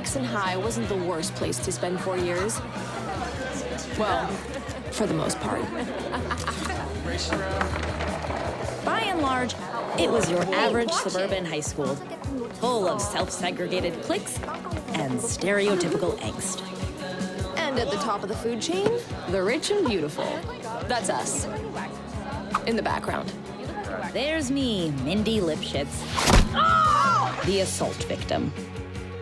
Nixon High wasn't the worst place to spend 4 years. Well, for the most part. By and large, it was your average suburban high school, full of self-segregated cliques and stereotypical angst. And at the top of the food chain, the rich and beautiful. That's us. In the background. There's me, Mindy Lipschitz, the assault victim.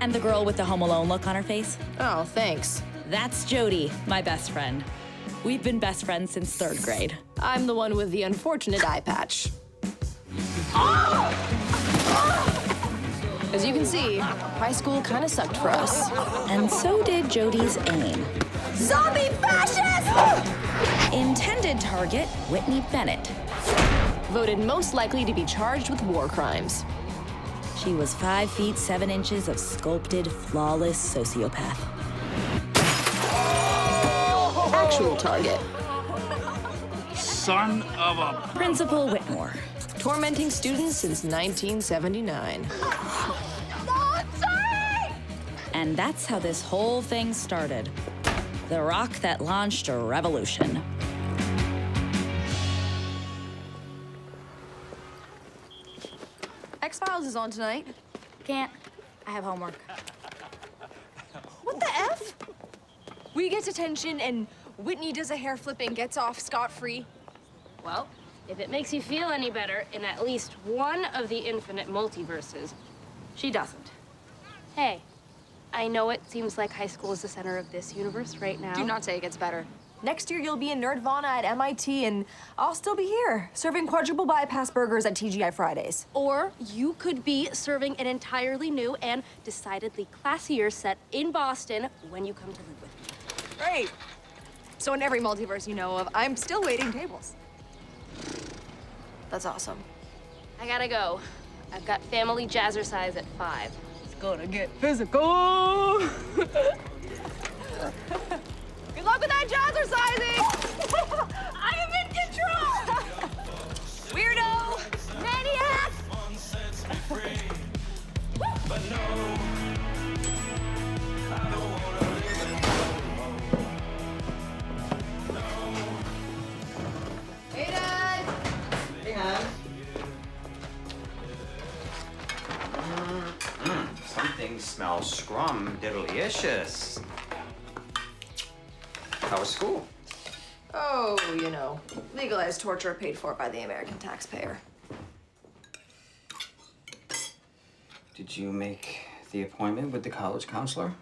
And the girl with the Home Alone look on her face? Oh, thanks. That's Jody, my best friend. We've been best friends since 3rd grade. I'm the one with the unfortunate eye patch. As you can see, high school kind of sucked for us. And so did Jody's aim. Zombie fascist! Intended target, Whitney Bennett. Voted most likely to be charged with war crimes. She was 5 feet 7 inches of sculpted, flawless sociopath. Actual target. Son of a... Principal Whitmore. Tormenting students since 1979. And that's how this whole thing started. The rock that launched a revolution. X-Files is on tonight. Can't. I have homework. What the F? We get detention and Whitney does a hair flip and gets off scot-free. Well, if it makes you feel any better, in at least one of the infinite multiverses, she doesn't. Hey, I know it seems like high school is the center of this universe right now. Do not say it gets better. Next year, you'll be in Nerdvana at MIT, and I'll still be here, serving quadruple bypass burgers at TGI Fridays. Or you could be serving an entirely new and decidedly classier set in Boston when you come to live with me. Great. So in every multiverse you know of, I'm still waiting tables. That's awesome. I gotta go. I've got family jazzercise at 5. It's gonna get physical. Good luck with that jazzercising! I am in control! Weirdo! Maniac! Hey, Dad! Hey, hon. Something smells scrum-diddlyicious. How was school? Oh, you know, legalized torture paid for by the American taxpayer. Did you make the appointment with the college counselor?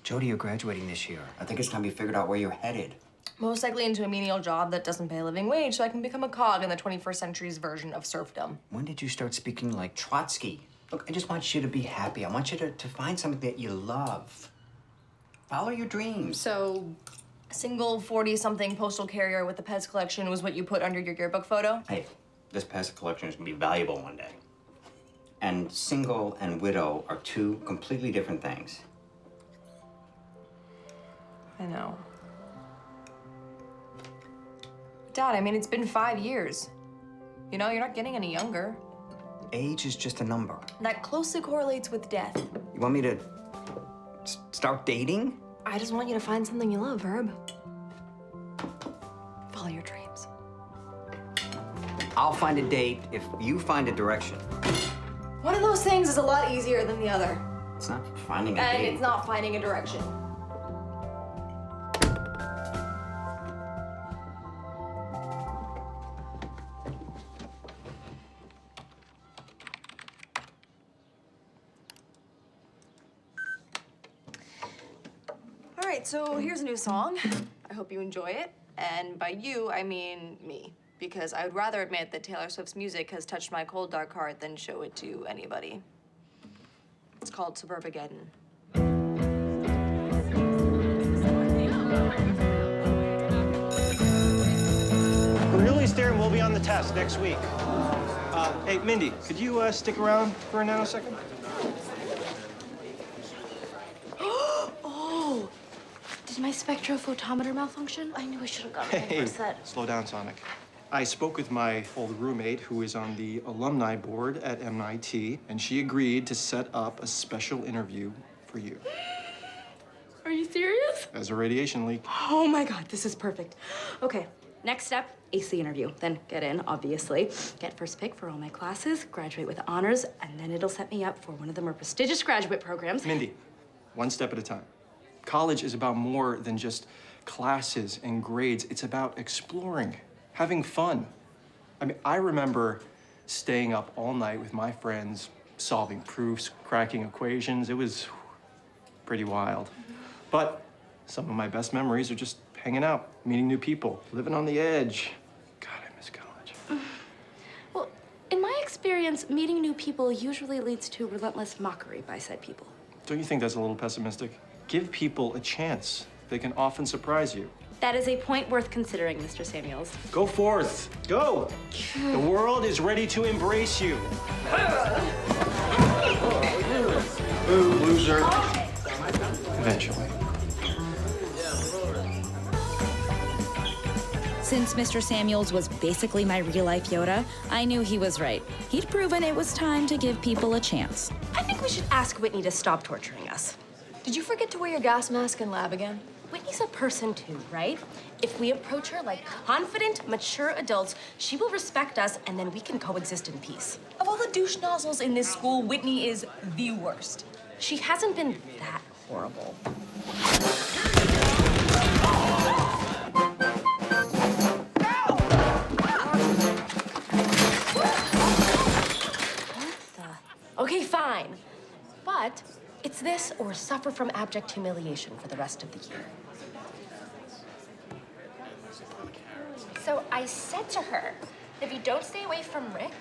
Jody, you're graduating this year. I think it's time you figured out where you're headed. Most likely into a menial job that doesn't pay a living wage so I can become a cog in the 21st century's version of serfdom. When did you start speaking like Trotsky? Look, I just want you to be happy. I want you to find something that you love. Follow your dreams. So, single 40-something postal carrier with the Pez collection was what you put under your yearbook photo? Hey, this Pez collection is gonna be valuable one day. And single and widow are two completely different things. I know. Dad, I mean, it's been 5 years. You know, you're not getting any younger. Age is just a number. That closely correlates with death. You want me to start dating? I just want you to find something you love, Herb. Follow your dreams. I'll find a date if you find a direction. One of those things is a lot easier than the other. It's not finding a And date. it's not finding a direction. All right, so here's a new song. I hope you enjoy it. And by you, I mean me. Because I would rather admit that Taylor Swift's music has touched my cold, dark heart than show it to anybody. It's called Suburbageddon. Cornelius Darren will be on the test next week. Hey, Mindy, could you stick around for a nanosecond? Oh, did my spectrophotometer malfunction? I knew I should have gotten Hey, a set. slow down, Sonic. I spoke with my old roommate who is on the alumni board at MIT, and she agreed to set up a special interview for you. Are you serious? As a radiation leak. Oh my God, this is perfect. Okay, next step, ace the interview. Then get in, obviously. Get first pick for all my classes, graduate with honors, and then it'll set me up for one of the more prestigious graduate programs. Mindy, one step at a time. College is about more than just classes and grades. It's about exploring, having fun. I mean, I remember staying up all night with my friends, solving proofs, cracking equations. It was pretty wild. But some of my best memories are just hanging out, meeting new people, living on the edge. God, I miss college. Well, in my experience, meeting new people usually leads to relentless mockery by said people. Don't you think that's a little pessimistic? Give people a chance. They can often surprise you. That is a point worth considering, Mr. Samuels. Go forth. Go. The world is ready to embrace you. Boo, loser. Eventually. Since Mr. Samuels was basically my real-life Yoda, I knew he was right. He'd proven it was time to give people a chance. I think we should ask Whitney to stop torturing us. Did you forget to wear your gas mask in lab again? Whitney's a person too, right? If we approach her like confident, mature adults, she will respect us and then we can coexist in peace. Of all the douche nozzles in this school, Whitney is the worst. She hasn't been that horrible. Okay, fine. But it's this or suffer from abject humiliation for the rest of the year. So I said to her, if you don't stay away from Rick,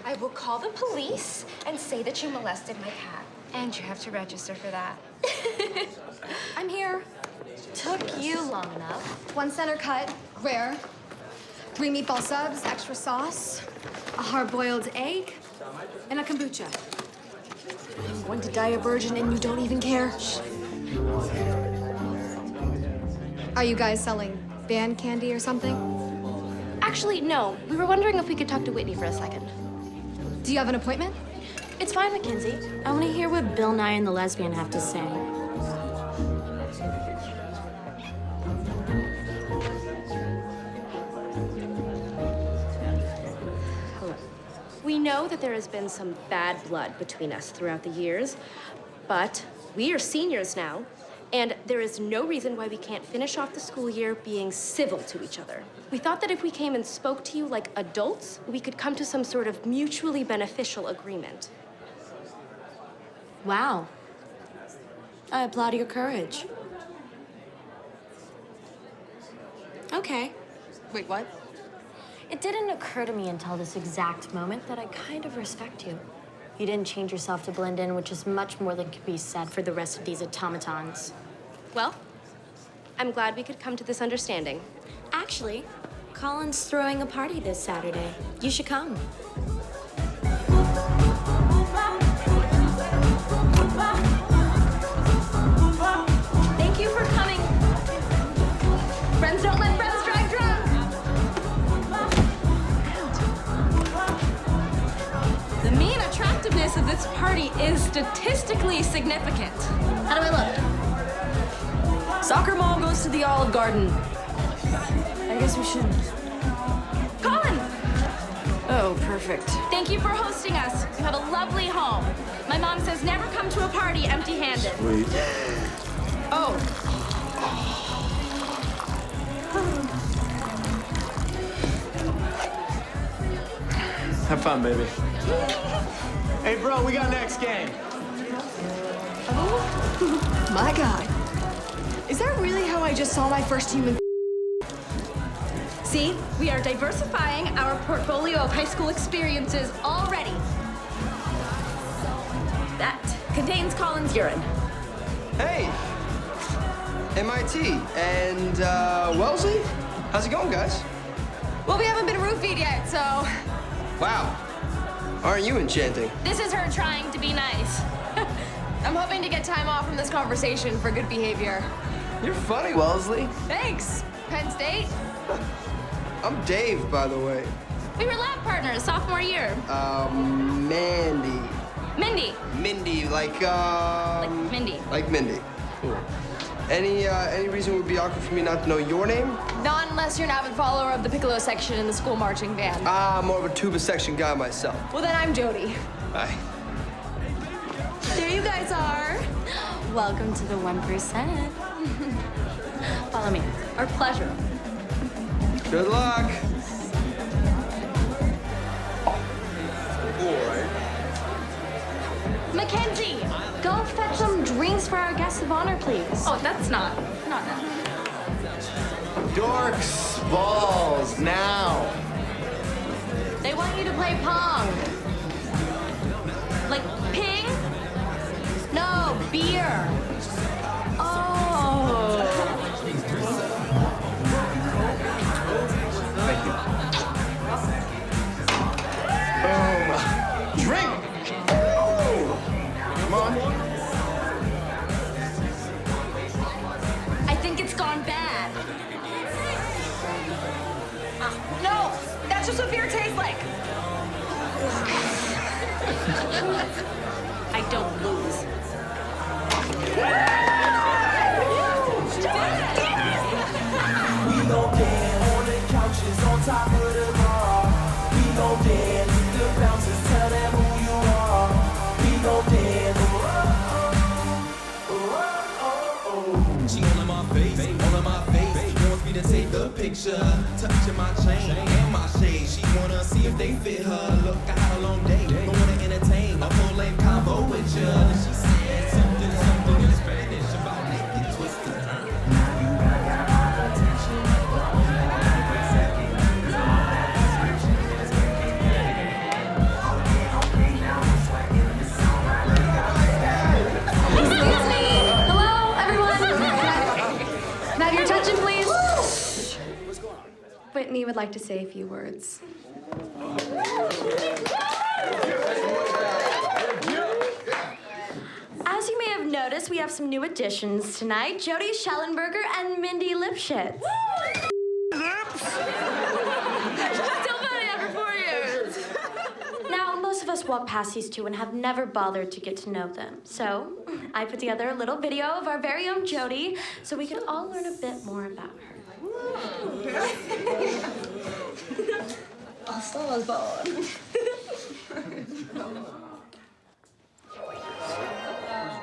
I will call the police and say that you molested my cat. And you have to register for that. I'm here. Took you long enough. 1 center cut, rare. 3 meatball subs, extra sauce, a hard-boiled egg, and a kombucha. I'm going to die a virgin and you don't even care. Are you guys selling band candy or something? Actually, no. We were wondering if we could talk to Whitney for a second. Do you have an appointment? It's fine, Mackenzie. I want to hear what Bill Nye and the lesbian have to say. We know that there has been some bad blood between us throughout the years, but we are seniors now, and there is no reason why we can't finish off the school year being civil to each other. We thought that if we came and spoke to you like adults, we could come to some sort of mutually beneficial agreement. Wow. I applaud your courage. Okay. Wait, what? It didn't occur to me until this exact moment that I kind of respect you. You didn't change yourself to blend in, which is much more than can be said for the rest of these automatons. Well, I'm glad we could come to this understanding. Actually, Colin's throwing a party this Saturday. You should come. Thank you for coming. Friends don't let friends drive drunk. The mean attractiveness of this party is statistically significant. How do I look? Soccer mom goes to the Olive Garden. I guess we should. Colin! Oh, perfect. Thank you for hosting us. You have a lovely home. My mom says never come to a party empty-handed. Wait. Oh. Have fun, baby. Hey, bro, we got next game. My God. Is that really how I just saw my first human? See, we are diversifying our portfolio of high school experiences already. That contains Colin's urine. Hey, MIT and Wellesley, how's it going, guys? Well, we haven't been roofied yet, so. Wow, aren't you enchanting? This is her trying to be nice. I'm hoping to get time off from this conversation for good behavior. You're funny, Wellesley. Thanks. Penn State. I'm Dave, by the way. We were lab partners sophomore year. Mandy. Mindy. Mindy, like Mindy. Like Mindy. Cool. Any reason it would be awkward for me not to know your name? Not unless you're an avid follower of the piccolo section in the school marching band. I'm more of a tuba section guy myself. Well, then I'm Jody. Hi. There you guys are. Welcome to the 1%. Follow me. Our pleasure. Good luck. Mackenzie, go fetch some drinks for our guests of honor, please. Oh, that's not that. Dorks, balls, now. They want you to play Pong. Like ping? No, beer. Oh. Boom. Drink. Come on. I think it's gone bad. No, that's just what beer tastes like. I don't lose. We gon' dance on the couches on top of the bar. We gon' dance, the bouncers tell them who you are. We gon' dance. She all in my face, all in my face. Wants me to take the picture, touching my chain and my shade. She wanna see if they fit her. Look, I had a long day, don't wanna entertain a full-length combo with ya. She said something in Spanish about naked twisted. Can I have your attention, please? Whitney would like to say a few words. As you may have noticed, we have some new additions tonight. Jody Schellenberger and Mindy Lipschitz. Still funny after 4 years. Now, most of us walk past these two and have never bothered to get to know them. So, I put together a little video of our very own Jody so we can all learn a bit more about her. Hasta las bolas. Who's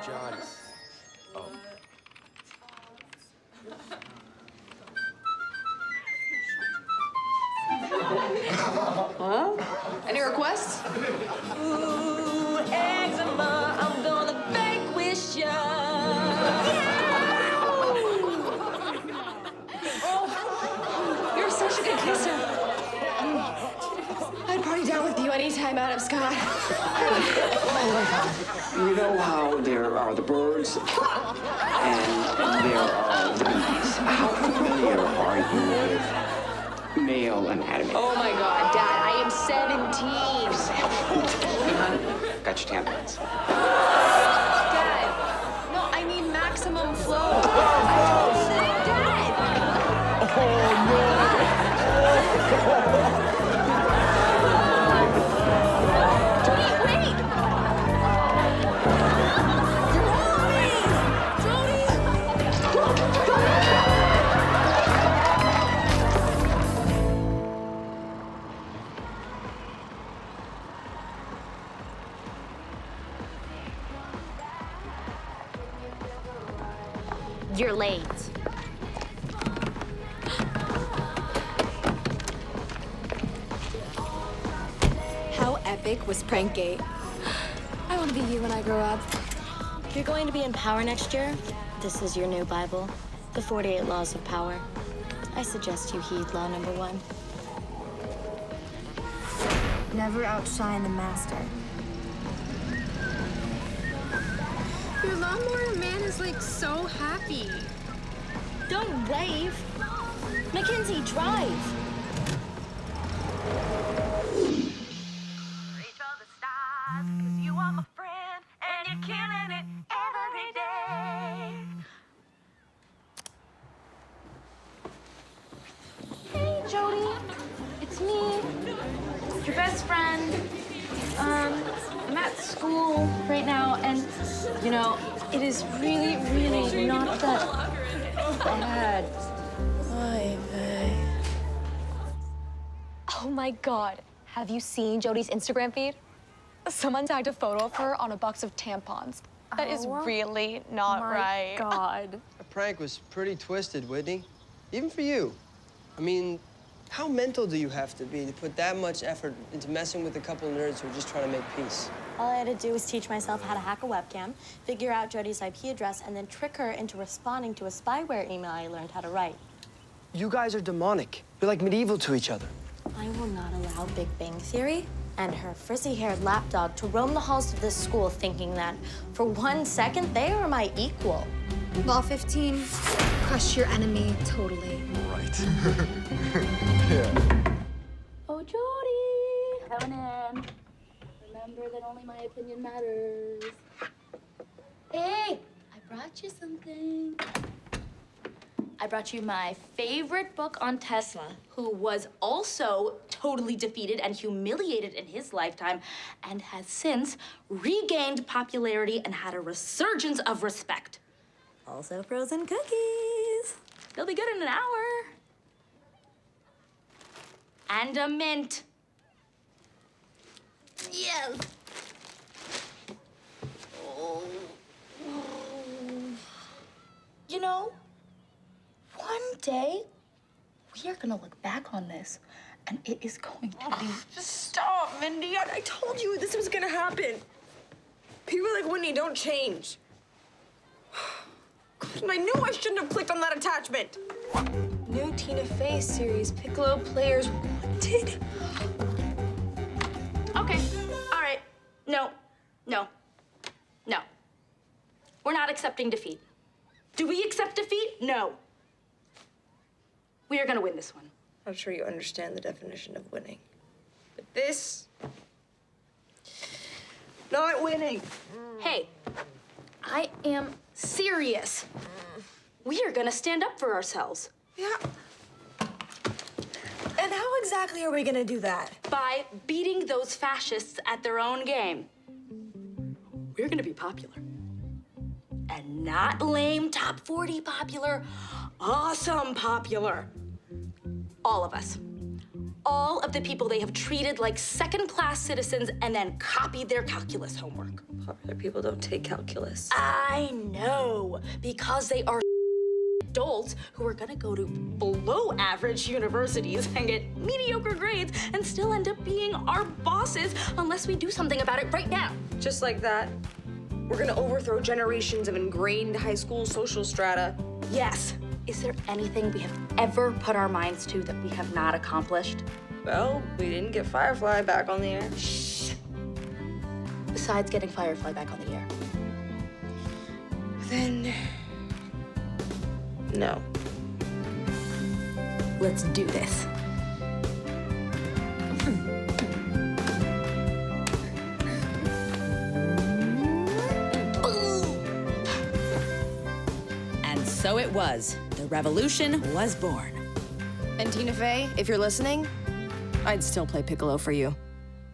John? Oh. Huh? Any requests? Ooh, eczema, I'm gonna vanquish ya. Oh, you're such a good kisser. I'd party down with you anytime, Adam Scott. You know how there are the birds and there are the bees. How familiar are you with male anatomy? Oh my God, Dad, I am 17. Got your tampons. Dad, no, I mean maximum flow. Dad! Jody, wait! You're late. How epic was Prankgate? I want to be you when I grow up. If you're going to be in power next year, this is your new Bible, the 48 Laws of Power. I suggest you heed law number 1. Never outshine the master. Your lawnmower man is like so happy. Don't wave. Mackenzie, drive. Reach all the stars, 'cause you are my friend, and you're killing it every day. Hey, Jody. It's me, your best friend. I'm at school right now, and, you know, it is really, really not that bad. Oh my God. Have you seen Jody's Instagram feed? Someone tagged a photo of her on a box of tampons. That is really not right. Oh my God. That prank was pretty twisted, Whitney. Even for you. I mean, how mental do you have to be to put that much effort into messing with a couple of nerds who are just trying to make peace? All I had to do was teach myself how to hack a webcam, figure out Jody's IP address, and then trick her into responding to a spyware email I learned how to write. You guys are demonic. You're like medieval to each other. I will not allow Big Bang Theory and her frizzy-haired lapdog to roam the halls of this school thinking that, for 1 second, they are my equal. Law 15, crush your enemy totally. Right. Yeah. Oh, Jody, coming in. Remember that only my opinion matters. Hey, I brought you something. I brought you my favorite book on Tesla, who was also totally defeated and humiliated in his lifetime and has since regained popularity and had a resurgence of respect. Also frozen cookies. They'll be good in an hour. And a mint. Yes. Oh. You know, one day, we are gonna look back on this, and it is going to be... Just stop, Mindy. I told you this was gonna happen. People like Whitney don't change. God, I knew I shouldn't have clicked on that attachment. New Tina Fey series, Piccolo Players Wanted. Okay, all right. No. We're not accepting defeat. Do we accept defeat? No. We are gonna win this one. I'm sure you understand the definition of winning. But this... not winning. Hey, I am serious. We are gonna stand up for ourselves. Yeah. And how exactly are we gonna do that? By beating those fascists at their own game. We're gonna be popular. And not lame top 40 popular, awesome popular. All of us. All of the people they have treated like second-class citizens and then copied their calculus homework. Popular people don't take calculus. I know, because they are adults who are gonna go to below-average universities and get mediocre grades and still end up being our bosses unless we do something about it right now. Just like that, we're gonna overthrow generations of ingrained high school social strata. Yes. Is there anything we have ever put our minds to that we have not accomplished? Well, we didn't get Firefly back on the air. Shh. Besides getting Firefly back on the air. Then... no. Let's do this. And so it was. The revolution was born. And Tina Fey, if you're listening, I'd still play Piccolo for you.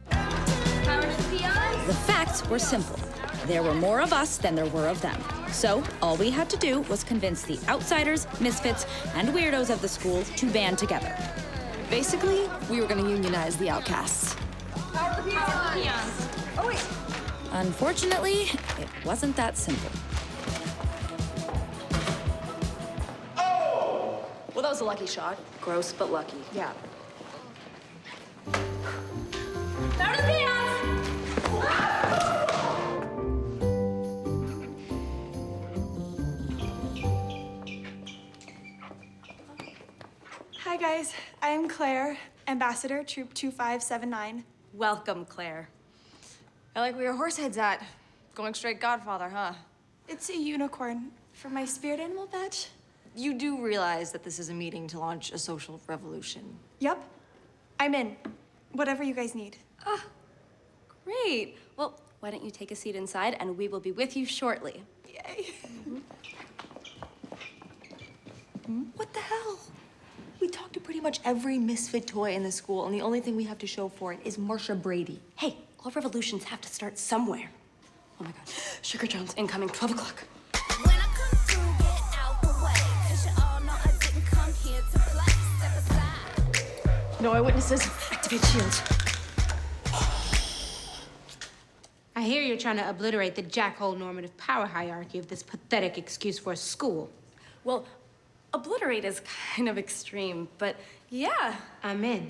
Power to the peons. The facts were simple. There were more of us than there were of them. So all we had to do was convince the outsiders, misfits, and weirdos of the school to band together. Basically, we were gonna unionize the outcasts. Power to the peons. Oh, wait. Unfortunately, it wasn't that simple. Well, that was a lucky shot. Gross, but lucky. Yeah. Power to the peons. Hi guys, I'm Claire, Ambassador, Troop 2579. Welcome, Claire. I like where your horse head's at. Going straight Godfather, huh? It's a unicorn for my spirit animal badge. You do realize that this is a meeting to launch a social revolution. Yep, I'm in. Whatever you guys need. Great. Well, why don't you take a seat inside and we will be with you shortly. Yay. What the hell? We talked to pretty much every misfit toy in the school, and the only thing we have to show for it is Marsha Brady. Hey, All revolutions have to start somewhere. Oh my God. Sugar Jones incoming, 12 o'clock. No eyewitnesses. Activate shields. I hear you're trying to obliterate the jackhole normative power hierarchy of this pathetic excuse for a school. Well, obliterate is kind of extreme, but yeah. I'm in.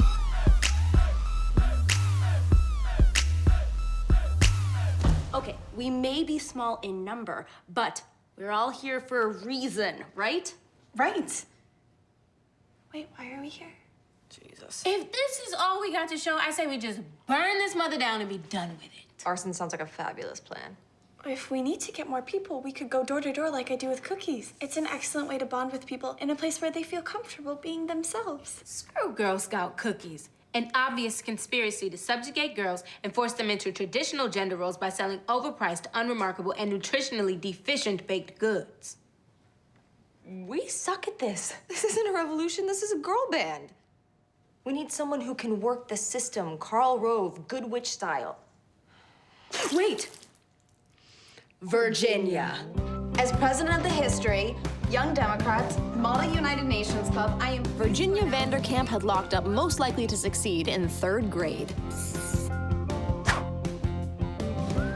Okay, we may be small in number, but we're all here for a reason, right? Right. Wait, why are we here? Jesus. If this is all we got to show, I say we just burn this mother down and be done with it. Arson sounds like a fabulous plan. If we need to get more people, we could go door to door like I do with cookies. It's an excellent way to bond with people in a place where they feel comfortable being themselves. Screw Girl Scout cookies. An obvious conspiracy to subjugate girls and force them into traditional gender roles by selling overpriced, unremarkable, and nutritionally deficient baked goods. We suck at this. This isn't a revolution, this is a girl band. We need someone who can work the system, Karl Rove, Good Witch style. Wait! Virginia. As president of the History, Young Democrats, Model United Nations Club, I am... Virginia Vanderkamp had locked up Most Likely to Succeed in 3rd grade.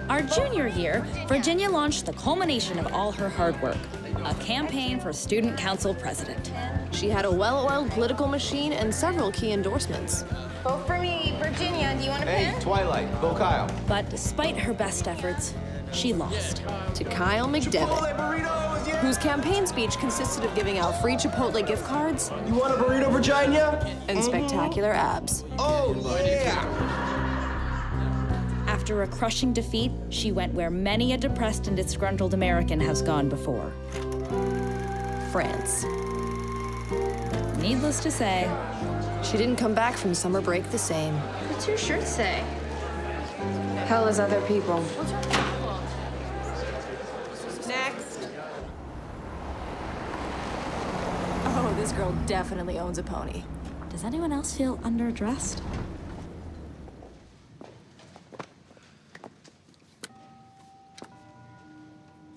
Our junior year, Virginia launched the culmination of all her hard work, a campaign for student council president. She had a well-oiled political machine and several key endorsements. Vote for me, Virginia. Do you want to Hey, pin? Twilight, go Kyle. But despite her best efforts, she lost. To Kyle McDevitt, whose campaign speech consisted of giving out free Chipotle gift cards. You want a burrito, Virginia? And spectacular abs. Oh, yeah! After a crushing defeat, she went where many a depressed and disgruntled American has gone before. France. Needless to say, she didn't come back from summer break the same. What's your shirt say? Hell is other people. Next. Oh, this girl definitely owns a pony. does anyone else feel underdressed?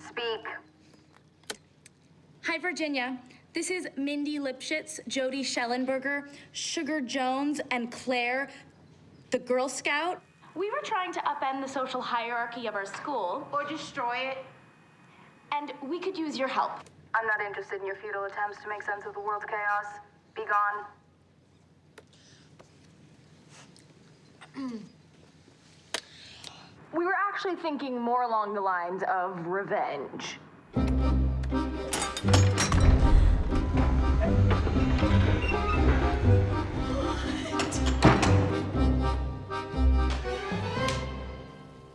Speak. Hi, Virginia. This is Mindy Lipschitz, Jody Schellenberger, Sugar Jones, and Claire, the Girl Scout. We were trying to upend the social hierarchy of our school. Or destroy it. And we could use your help. I'm not interested in your futile attempts to make sense of the world's chaos. Be gone. We were actually thinking more along the lines of revenge.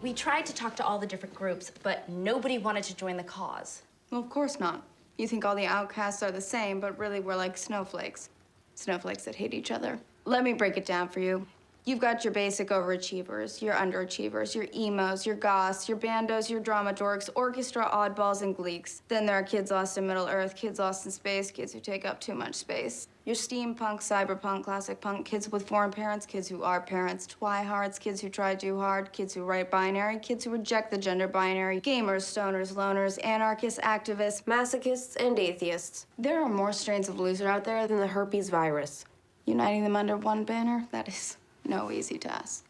We tried to talk to all the different groups, but nobody wanted to join the cause. Well, of course not. You think all the outcasts are the same, but really we're like snowflakes. Snowflakes that hate each other. Let me break it down for you. You've got your basic overachievers, your underachievers, your emos, your goths, your bandos, your drama dorks, orchestra oddballs, and gleeks. Then there are kids lost in Middle Earth, kids lost in space, kids who take up too much space. Your steampunk, cyberpunk, classic punk, kids with foreign parents, kids who are parents, twihards, kids who try too hard, kids who write binary, kids who reject the gender binary, gamers, stoners, loners, anarchists, activists, Masochists and atheists. There are more strains of loser out there Than the herpes virus. Uniting them under one banner, that is no easy task.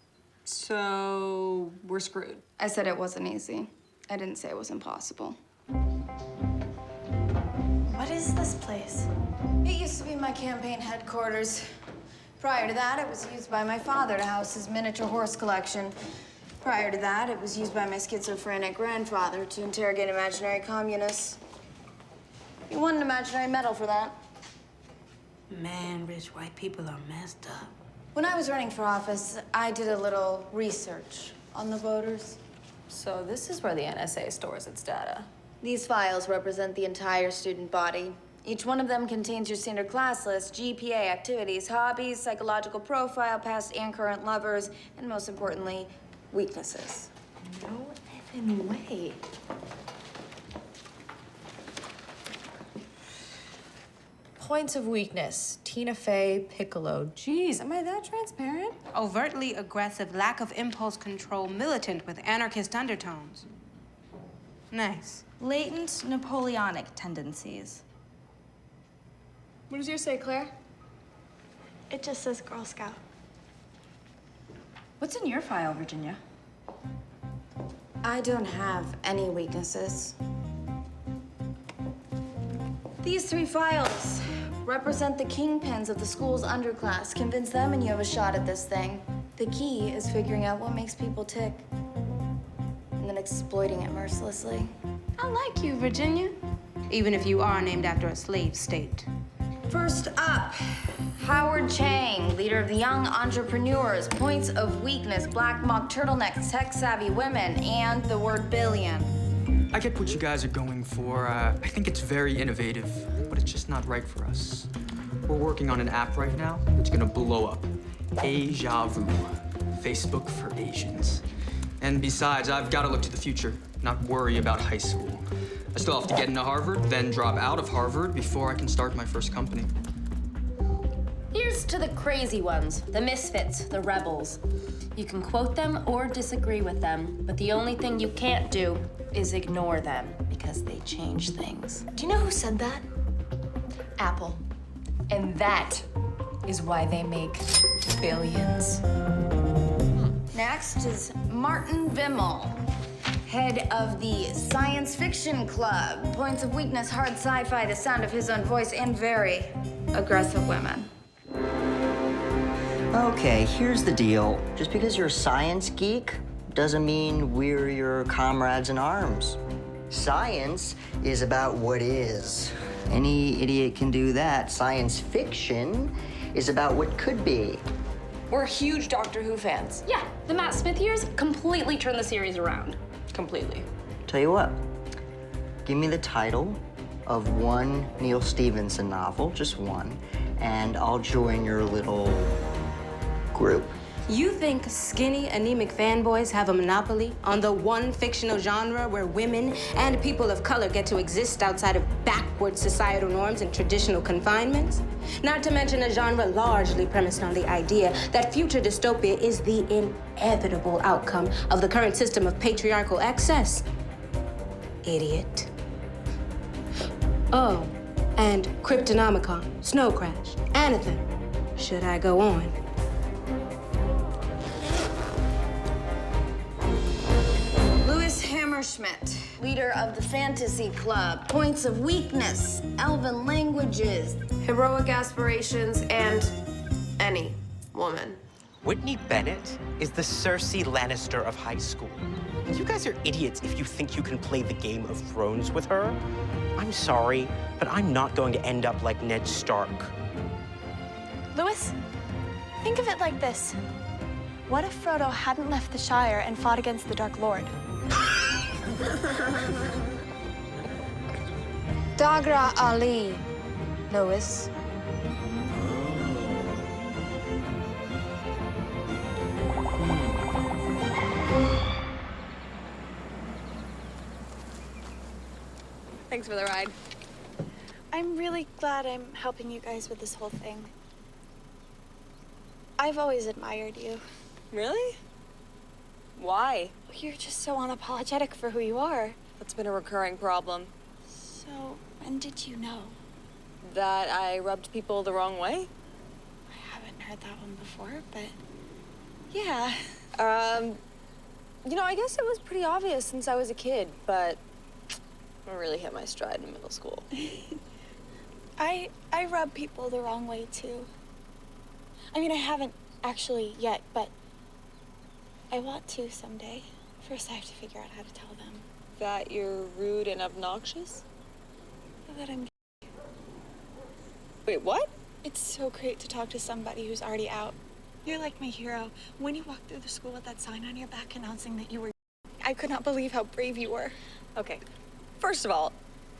So we're screwed. I said it wasn't easy. I didn't say it was impossible. What is this place? It used to be my campaign headquarters. Prior to that, it was used by my father to house his miniature horse collection. Prior to that, it was used by my schizophrenic grandfather to interrogate imaginary communists. You won an imaginary medal for that. Man, rich white people are messed up. When I was running for office, I did a little research on the voters. So this is where the NSA stores its data. These files represent the entire student body. Each one of them contains your standard class list, GPA, activities, hobbies, psychological profile, past and current lovers, and most importantly, weaknesses. No effing way. Points of weakness. Tina Fey, Piccolo. Jeez, am I that transparent? Overtly aggressive, lack of impulse control, militant with anarchist undertones. Nice. Latent Napoleonic tendencies. What does yours say, Claire? It just says Girl Scout. What's in your file, Virginia? I don't have any weaknesses. These 3 files represent the kingpins of the school's underclass. Convince them and you have a shot at this thing. The key is figuring out what makes people tick and then exploiting it mercilessly. I like you, Virginia. Even if you are named after a slave state. First up, Howard Chang, leader of the Young Entrepreneurs. Points of weakness, black mock turtlenecks, tech-savvy women, and the word billion. I get what you guys are going for. I think it's very innovative, but it's just not right for us. We're working on an app right now that's gonna blow up. Asia Vu, Facebook for Asians. And besides, I've got to look to the future, not worry about high school. I still have to get into Harvard, then drop out of Harvard before I can start my first company. Here's to the crazy ones, the misfits, the rebels. You can quote them or disagree with them, but the only thing you can't do is ignore them because they change things. Do you know who said that? Apple. And that is why they make billions. Next is Martin Bimmel, head of the Science Fiction Club. Points of weakness, hard sci-fi, the sound of his own voice, and very aggressive women. Okay, here's the deal. Just because you're a science geek doesn't mean we're your comrades in arms. Science is about what is. Any idiot can do that. Science fiction is about what could be. We're huge Doctor Who fans. Yeah, the Matt Smith years completely turned the series around. Completely. Tell you what, give me the title of one Neil Stevenson novel, just one, and I'll join your little group. You think skinny, anemic fanboys have a monopoly on the one fictional genre where women and people of color get to exist outside of backward societal norms and traditional confinements? Not to mention a genre largely premised on the idea that future dystopia is the inevitable outcome of the current system of patriarchal excess. Idiot. Oh, and Cryptonomicon, Snow Crash, Anathem. Should I go on? Hammerschmidt, leader of the Fantasy Club. Points of weakness, elven languages, Heroic aspirations, and any woman. Whitney Bennett is the Cersei Lannister of high school. You guys are idiots if you think you can play the Game of Thrones with her. I'm sorry, but I'm not going to end up like Ned Stark. Lewis, think of it like this. What if Frodo hadn't left the Shire and fought against the Dark Lord? Dagra Ali, Lewis. Thanks for the ride. I'm really glad I'm helping you guys with this whole thing. I've always admired you. Really? Why? You're just so unapologetic for who you are. That's been a recurring problem. So, when did you know? That I rubbed people the wrong way? I haven't heard that one before, but yeah. You know, I guess it was pretty obvious since I was a kid, but I really hit my stride in middle school. I rub people the wrong way too. I mean, I haven't actually yet, but I want to someday. First, I have to figure out how to tell them. That you're rude and obnoxious? That I'm... Wait, what? It's so great to talk to somebody who's already out. You're like my hero. When you walked through the school with that sign on your back announcing that you were... I could not believe how brave you were. Okay, first of all,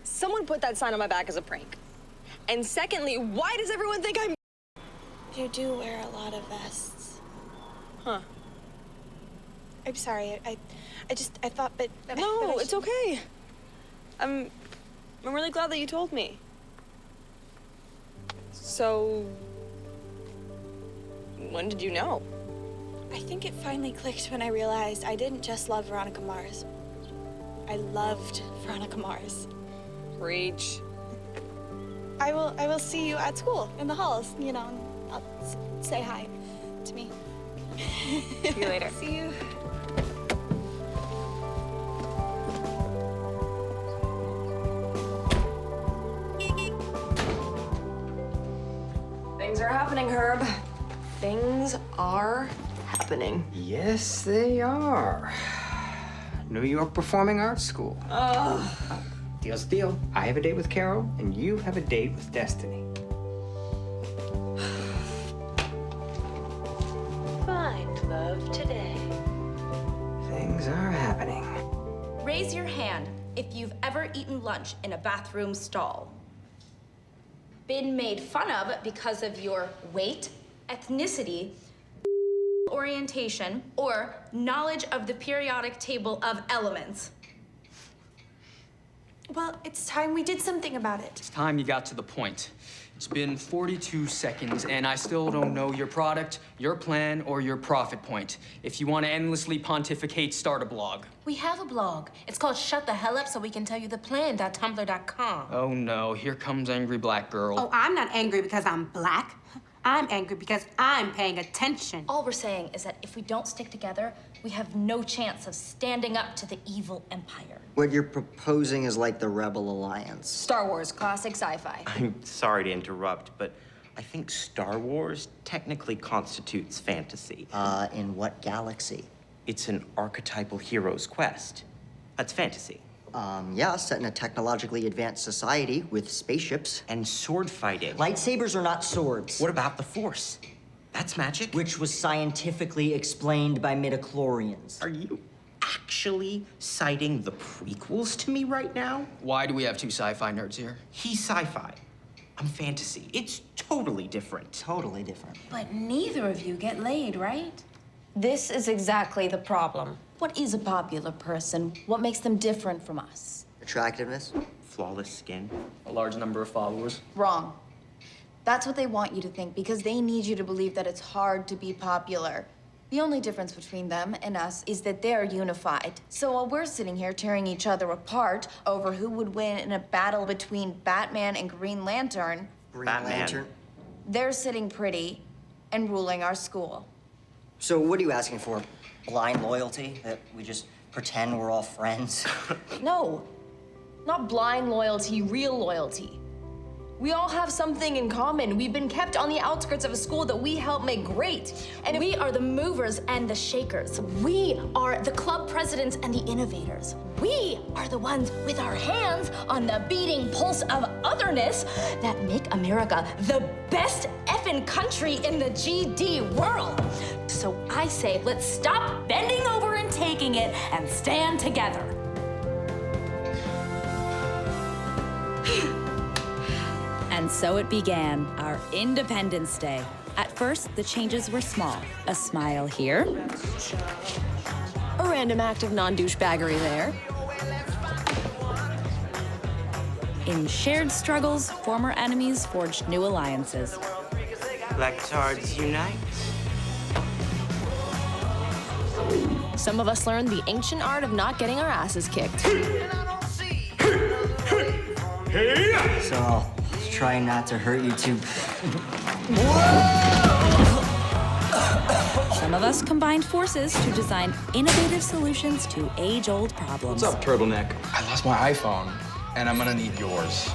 someone put that sign on my back as a prank. And secondly, why does everyone think I'm... You do wear a lot of vests. Huh. I'm sorry, I thought, but No, it's okay. I'm really glad that you told me. So, when did you know? I think it finally clicked when I realized I didn't just love Veronica Mars. I loved Veronica Mars. Preach. I will see you at school in the halls, you know, and I'll say hi to me. See you later. See you. Things are happening, Herb. Things are happening. Yes, they are. New York Performing Arts School. Deal's a deal. I have a date with Carol, and you have a date with Destiny. Find love today. Things are happening. Raise your hand if you've ever eaten lunch in a bathroom stall. Been made fun of because of your weight, ethnicity, orientation, or knowledge of the periodic table of elements. Well, it's time we did something about it. It's time you got to the point. It's been 42 seconds, and I still don't know your product, your plan, or your profit point. If you want to endlessly pontificate, start a blog. We have a blog. It's called Shut the Hell Up So We Can Tell You the Plan.tumblr.com. Oh no, here comes angry black girl. Oh, I'm not angry because I'm black. I'm angry because I'm paying attention. All we're saying is that if we don't stick together, we have no chance of standing up to the evil empire. What you're proposing is like the Rebel Alliance. Star Wars, classic sci-fi. I'm sorry to interrupt, but I think Star Wars technically constitutes fantasy. In what galaxy? It's an archetypal hero's quest. That's fantasy. Yeah, set in a technologically advanced society with spaceships. And sword fighting. Lightsabers are not swords. What about the Force? That's magic. Which was scientifically explained by midichlorians. Are you actually citing the prequels to me right now? Why do we have two sci-fi nerds here? He's sci-fi. I'm fantasy. It's totally different. Totally different. But neither of you get laid, right? This is exactly the problem. What is a popular person? What makes them different from us? Attractiveness? Flawless skin. A large number of followers. Wrong. That's what they want you to think because they need you to believe that it's hard to be popular. The only difference between them and us is that they're unified. So while we're sitting here tearing each other apart over who would win in a battle between Batman and Green Lantern, they're sitting pretty and ruling our school. So what are you asking for? Blind loyalty? That we just pretend we're all friends? No, not blind loyalty, real loyalty. We all have something in common. We've been kept on the outskirts of a school that we helped make great. And we are the movers and the shakers. We are the club presidents and the innovators. We are the ones with our hands on the beating pulse of otherness that make America the best effing country in the GD world. So I say, let's stop bending over and taking it and stand together. And so it began, our Independence Day. At first, the changes were small. A smile here. A random act of non-douchebaggery there. In shared struggles, former enemies forged new alliances. Blacktards unite. Some of us learned the ancient art of not getting our asses kicked. So I'll try not to hurt you too. Some of us combined forces to design innovative solutions to age-old problems. What's up, turtleneck? I lost my iPhone, and I'm gonna need yours.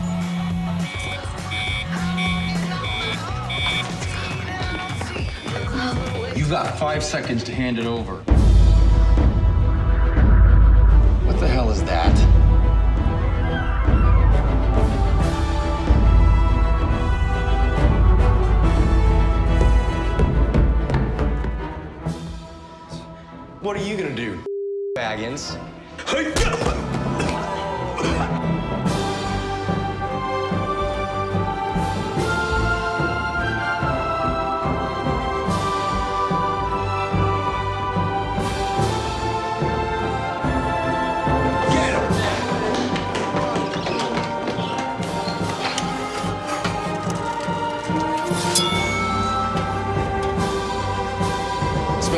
You've got 5 seconds to hand it over. What the hell is that? What are you gonna do, Baggins?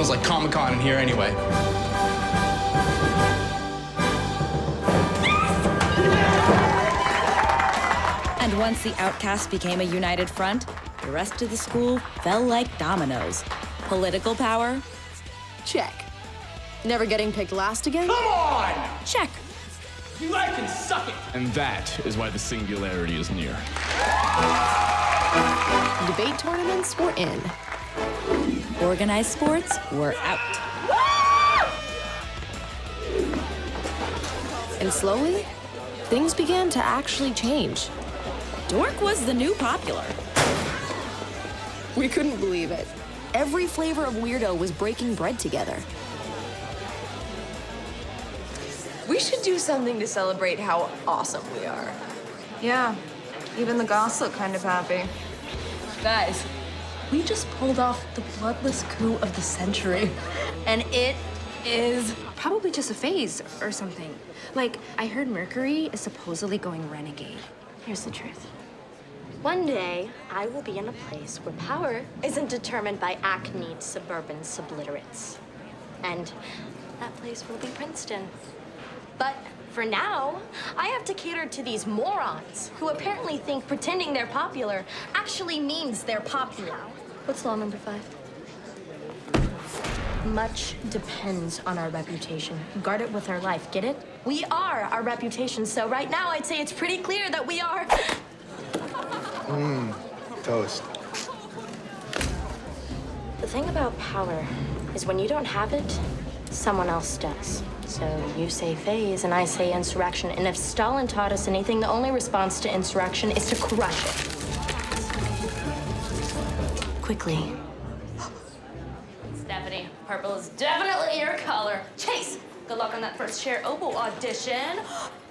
Smells like Comic-Con in here anyway. And once the outcasts became a united front, the rest of the school fell like dominoes. Political power? Check. Never getting picked last again? Come on! Check. You like can suck it! And that is why the singularity is near. Debate tournaments were in. Organized sports were out. And slowly, things began to actually change. Dork was the new popular. We couldn't believe it. Every flavor of weirdo was breaking bread together. We should do something to celebrate how awesome we are. Yeah, even the goths look kind of happy. Guys, we just pulled off the bloodless coup of the century. And it is probably just a phase or something. Like, I heard Mercury is supposedly going renegade. Here's the truth. One day, I will be in a place where power isn't determined by acne suburban subliterates. And that place will be Princeton. But for now, I have to cater to these morons who apparently think pretending they're popular actually means they're popular. What's law number 5? Much depends on our reputation. Guard it with our life, get it? We are our reputation, so right now I'd say it's pretty clear that we are... Toast. The thing about power is when you don't have it, someone else does. So you say phase and I say insurrection, and if Stalin taught us anything, the only response to insurrection is to crush it. Quickly. Stephanie, purple is definitely your color. Chase, good luck on that first chair oboe audition.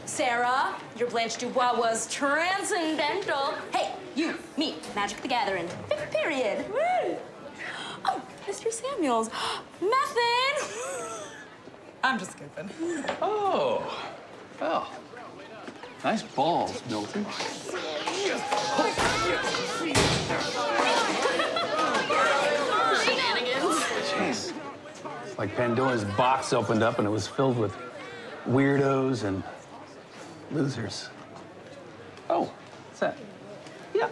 Sarah, your Blanche Dubois was transcendental. Hey, you, me, Magic the Gathering. Period. Woo. Oh, Mr. Samuels, Method. I'm just kidding. Oh, well, nice balls, Milton. Jeez. It's like Pandora's box opened up and it was filled with weirdos and losers. Oh, what's that? Yeah.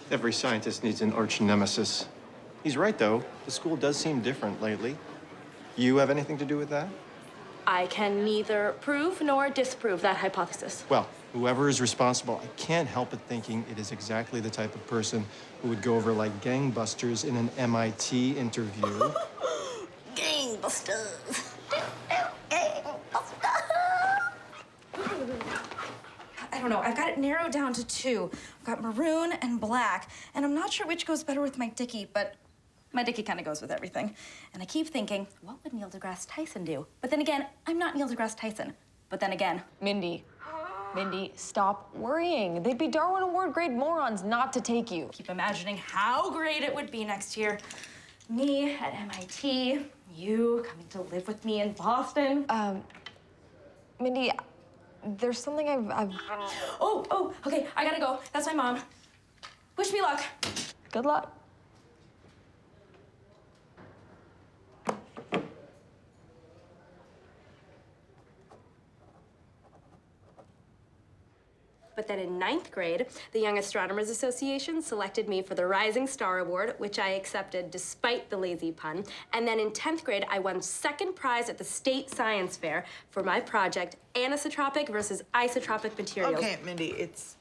Every scientist needs an arch nemesis. He's right, though. The school does seem different lately. You have anything to do with that? I can neither prove nor disprove that hypothesis. Well, whoever is responsible, I can't help but thinking it is exactly the type of person who would go over like gangbusters in an MIT interview. Gangbusters. I don't know, I've got it narrowed down to 2. I've got maroon and black, and I'm not sure which goes better with my dickie, but my dickie kind of goes with everything. And I keep thinking, what would Neil deGrasse Tyson do? But then again, I'm not Neil deGrasse Tyson. But then again... Mindy, stop worrying. They'd be Darwin Award grade morons not to take you. Keep imagining how great it would be next year. Me at MIT, you coming to live with me in Boston. Mindy, there's something I've... Oh, okay, I gotta go. That's my mom. Wish me luck. Good luck. But then in 9th grade, the Young Astronomers Association selected me for the Rising Star Award, which I accepted despite the lazy pun. And then in 10th grade, I won 2nd prize at the State Science Fair for my project, Anisotropic versus Isotropic Materials. Okay, Mindy, it's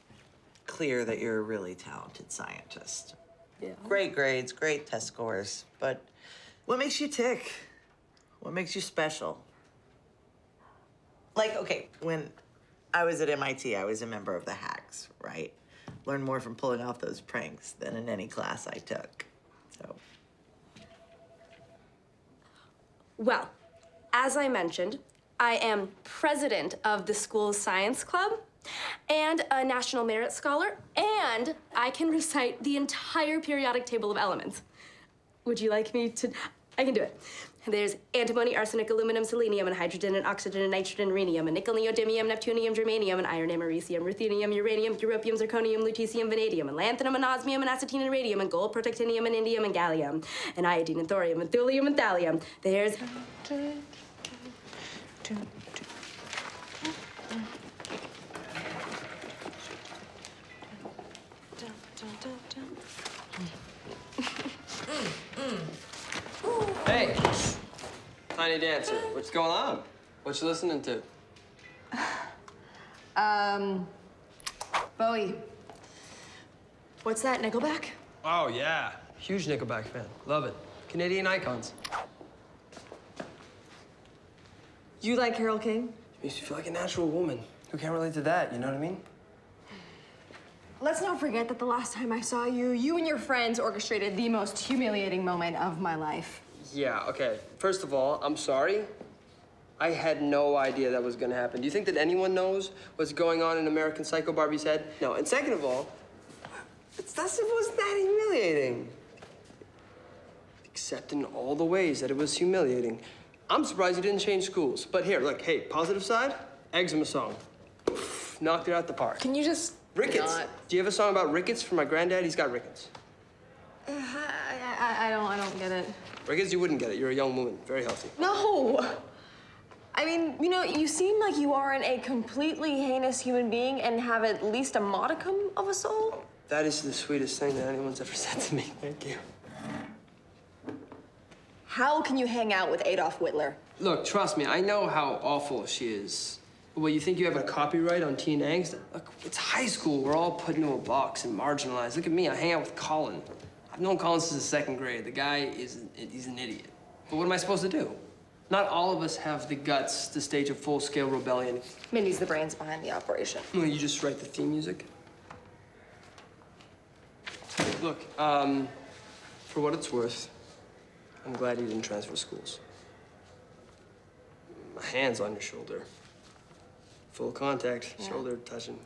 clear that you're a really talented scientist. Yeah. Great grades, great test scores, but what makes you tick? What makes you special? Like, okay, when I was at MIT, I was a member of the Hacks, right? Learned more from pulling off those pranks than in any class I took, so. Well, as I mentioned, I am president of the school's science club and a National Merit Scholar, and I can recite the entire periodic table of elements. Would you like me to? I can do it. There's antimony, arsenic, aluminum, selenium, and hydrogen, and oxygen, and nitrogen, rhenium, and nickel, neodymium, neptunium, germanium, and iron, americium, ruthenium, uranium, europium, zirconium, lutetium, vanadium, and lanthanum, and osmium, and acetine, and radium, and gold, protactinium, and indium, and gallium, and iodine, and thorium, and thulium, and thallium. There's... Hey, Tiny Dancer, what's going on? What you listening to? Bowie. What's that, Nickelback? Oh, yeah. Huge Nickelback fan. Love it. Canadian icons. You like Carole King? Makes you feel like a natural woman. Who can't relate to that, you know what I mean? Let's not forget that the last time I saw you, you and your friends orchestrated the most humiliating moment of my life. Yeah, okay. First of all, I'm sorry. I had no idea that was gonna happen. Do you think that anyone knows what's going on in American Psycho Barbie's head? No, and second of all, that stuff wasn't that humiliating. Except in all the ways that it was humiliating. I'm surprised you didn't change schools. But here, look, hey, positive side, Eczema song. Knocked it out the park. Can you just Rickets. not? Do you have a song about rickets for my granddad? He's got rickets. I don't get it. Rickets, you wouldn't get it. You're a young woman, very healthy. No! I mean, you know, you seem like you aren't a completely heinous human being and have at least a modicum of a soul. That is the sweetest thing that anyone's ever said to me. Thank you. How can you hang out with Adolf Hitler? Look, trust me, I know how awful she is. But what, you think you have a copyright on teen angst? Look, it's high school. We're all put into a box and marginalized. Look at me, I hang out with Colin. I've known Colin since the second grade. The guy he's an idiot. But what am I supposed to do? Not all of us have the guts to stage a full-scale rebellion. Mindy's the brains behind the operation. Well, you just write the theme music? Look, for what it's worth, I'm glad you didn't transfer schools. My hand's on your shoulder. Full contact, Yeah. shoulder touching.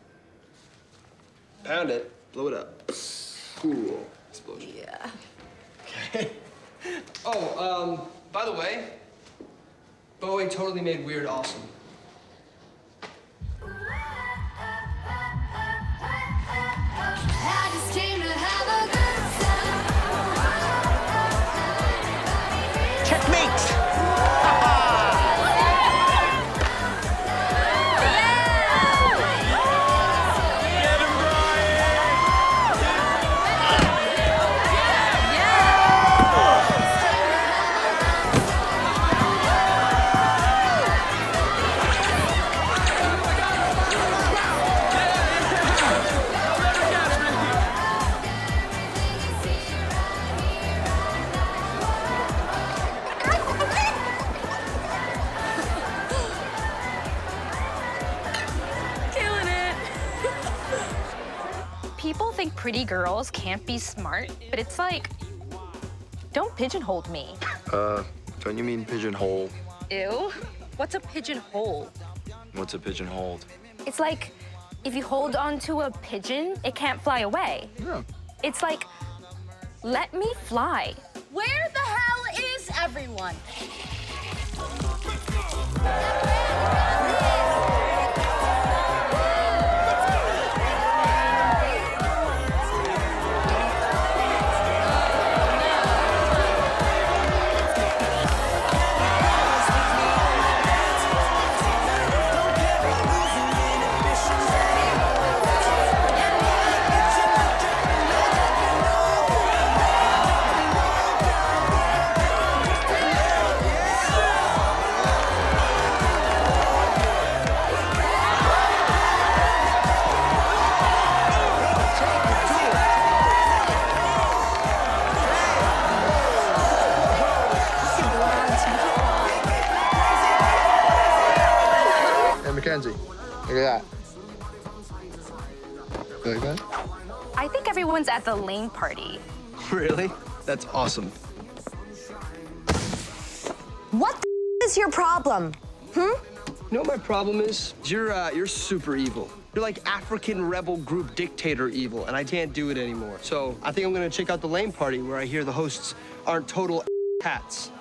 Pound it, blow it up. Cool. Explosion. Yeah. Okay. Oh, by the way, Bowie totally made Weird awesome. Checkmate! People think pretty girls can't be smart, but it's like, don't pigeonhole me. Don't you mean pigeonhole? Ew. What's a pigeonhole? What's a pigeonholed? It's like, if you hold onto a pigeon, it can't fly away. Yeah. It's like, let me fly. Where the hell is everyone? Mackenzie, look at that. You like that? I think everyone's at the Lane party. Really? That's awesome. What is your problem? You know what my problem is? You're super evil. You're like African rebel group dictator evil, and I can't do it anymore. So I think I'm gonna check out the Lane party where I hear the hosts aren't total hats.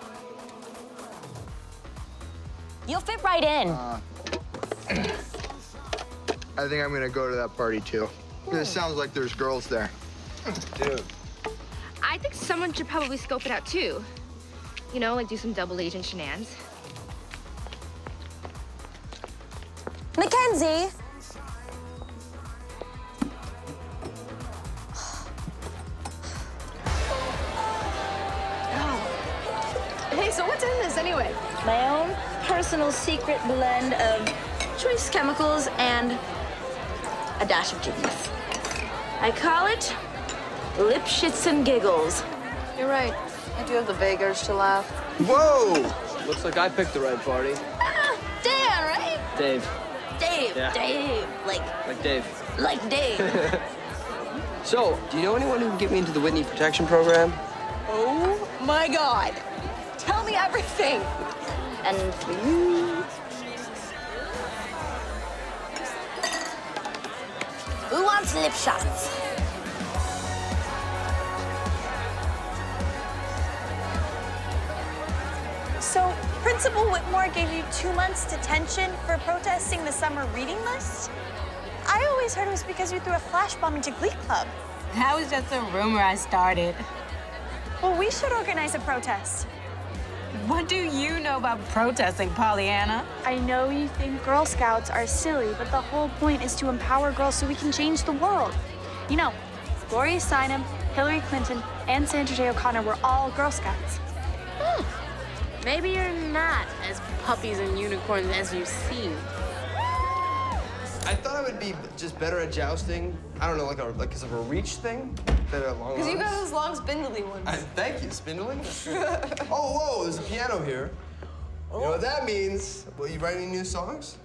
You'll fit right in. I think I'm gonna go to that party too. It sounds like there's girls there. Dude. I think someone should probably scope it out too. You know, like do some double agent shenanigans. Mackenzie! Hey, so what's in this anyway? My own personal secret blend of choice chemicals and a dash of genius. I call it lip shits and giggles. You're right. I do have the vague urge to laugh. Whoa! Looks like I picked the right party. Dan, right? Dave. Dave, Yeah. Dave, like Dave. Dave. So, do you know anyone who can get me into the Whitney Protection Program? Oh my God. Tell me everything. And for you. Who wants lip shots? So, Principal Whitmore gave you 2 months detention for protesting the summer reading list? I always heard it was because you threw a flash bomb into Glee Club. That was just a rumor I started. Well, we should organize a protest. What do you know about protesting, Pollyanna? I know you think Girl Scouts are silly, but the whole point is to empower girls so we can change the world. You know, Gloria Steinem, Hillary Clinton, and Sandra Day O'Connor were all Girl Scouts. Maybe you're not as puppies and unicorns as you seem. I thought I would be just better at jousting. I don't know, like because of a reach thing? Better long Because you arms? got those long spindly ones. Thank you, spindling. Oh, whoa, there's a piano here. You know what that means? Will you write any new songs?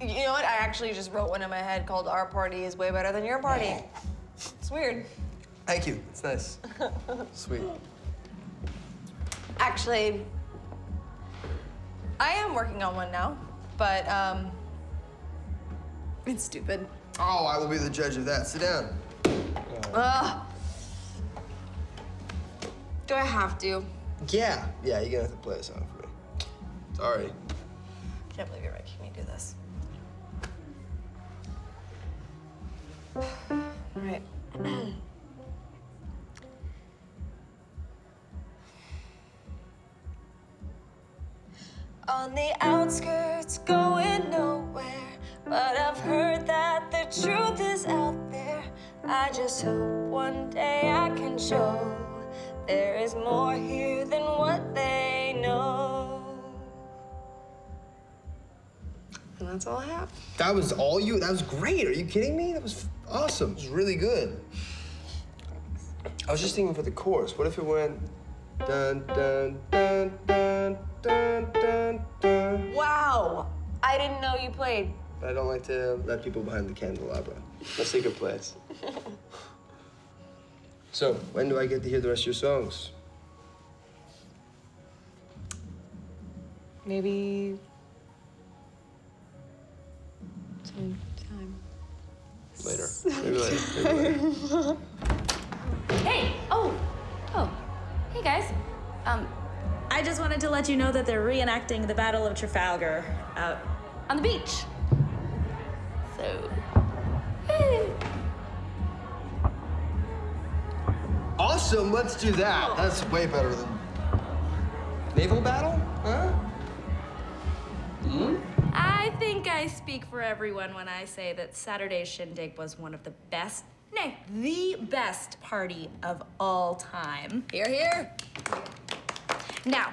You know what? I actually just wrote one in my head called Our Party is Way Better Than Your Party. It's weird. Thank you, it's nice. Sweet. Actually, I am working on one now, but it's stupid. Oh, I will be the judge of that. Sit down. Ugh. Do I have to? Yeah, you're gonna have to play a song for me. Sorry. I can't believe you're making me do this. All right. On the outskirts, going nowhere. But I've heard that the truth is out there. I just hope one day I can show there is more here than what they know. And that's all I have. That was all you? That was great. Are you kidding me? That was awesome. It was really good. I was just thinking for the chorus. What if it went dun dun dun dun dun dun dun? Wow! I didn't know you played. But I don't like to let people behind the candelabra. My secret place. So, when do I get to hear the rest of your songs? Maybe sometime. Later. Maybe later. Maybe later. Hey! Oh! Hey, guys. I just wanted to let you know that they're reenacting the Battle of Trafalgar out on the beach. So... Awesome, let's do that. That's way better than naval battle, huh? Hmm? I think I speak for everyone when I say that Saturday's Shindig was one of the best, nay, the best party of all time. Hear, hear. Now,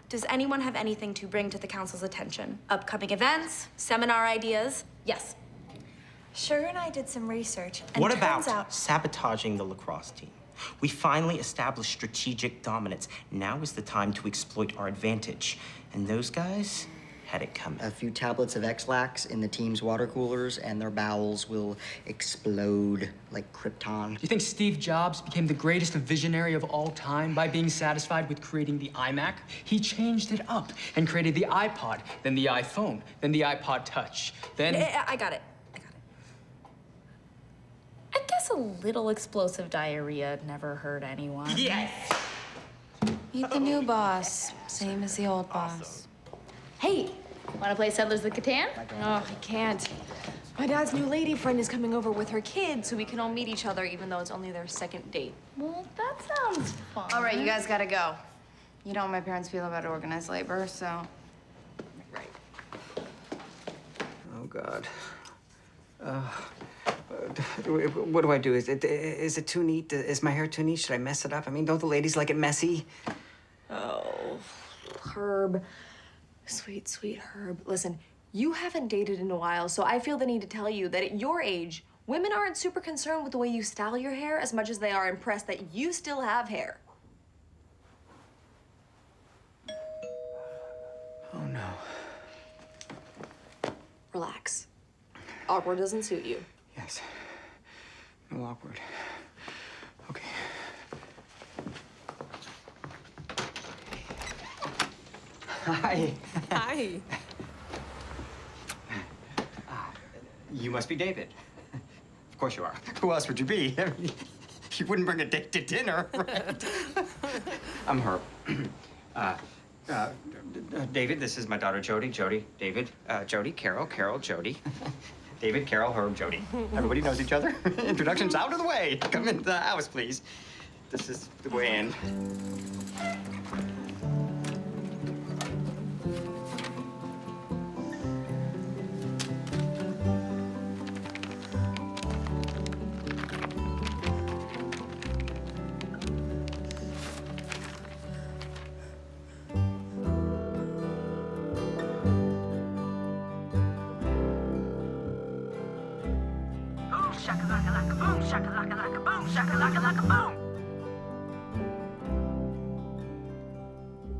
does anyone have anything to bring to the council's attention? Upcoming events, seminar ideas? Yes. Sugar and I did some research, and What turns about out sabotaging the lacrosse team? We finally established strategic dominance. Now is the time to exploit our advantage. And those guys had it coming. A few tablets of X-Lax in the team's water coolers, and their bowels will explode like Krypton. Do you think Steve Jobs became the greatest visionary of all time by being satisfied with creating the iMac? He changed it up and created the iPod, then the iPhone, then the iPod Touch, then... I got it. I guess a little explosive diarrhea never hurt anyone. Yes! Meet the new boss, same as the old boss. Hey, Wanna play Settlers of Catan? Oh, I can't. My dad's new lady friend is coming over with her kids, so we can all meet each other, even though it's only their second date. Well, that sounds fun. All right, you guys gotta go. You know how my parents feel about organized labor, so. Oh, God. What do I do? Is it too neat? Is my hair too neat? Should I mess it up? I mean, don't the ladies like it messy? Oh, Herb. Sweet, sweet Herb. Listen, you haven't dated in a while, so I feel the need to tell you that at your age, women aren't super concerned with the way you style your hair as much as they are impressed that you still have hair. Oh, no. Relax. Awkward doesn't suit you. Yes. No awkward. Okay. Hi. Hi. You must be David. Of course you are. Who else would you be? You wouldn't bring a date to dinner, right? I'm Herb. David, this is my daughter, Jody. Jody, David, Jody, Carol, Carol, Jody. David, Carol, Herb, Jody. Everybody knows each other. Introductions out of the way. Come into the house, please. This is the way in.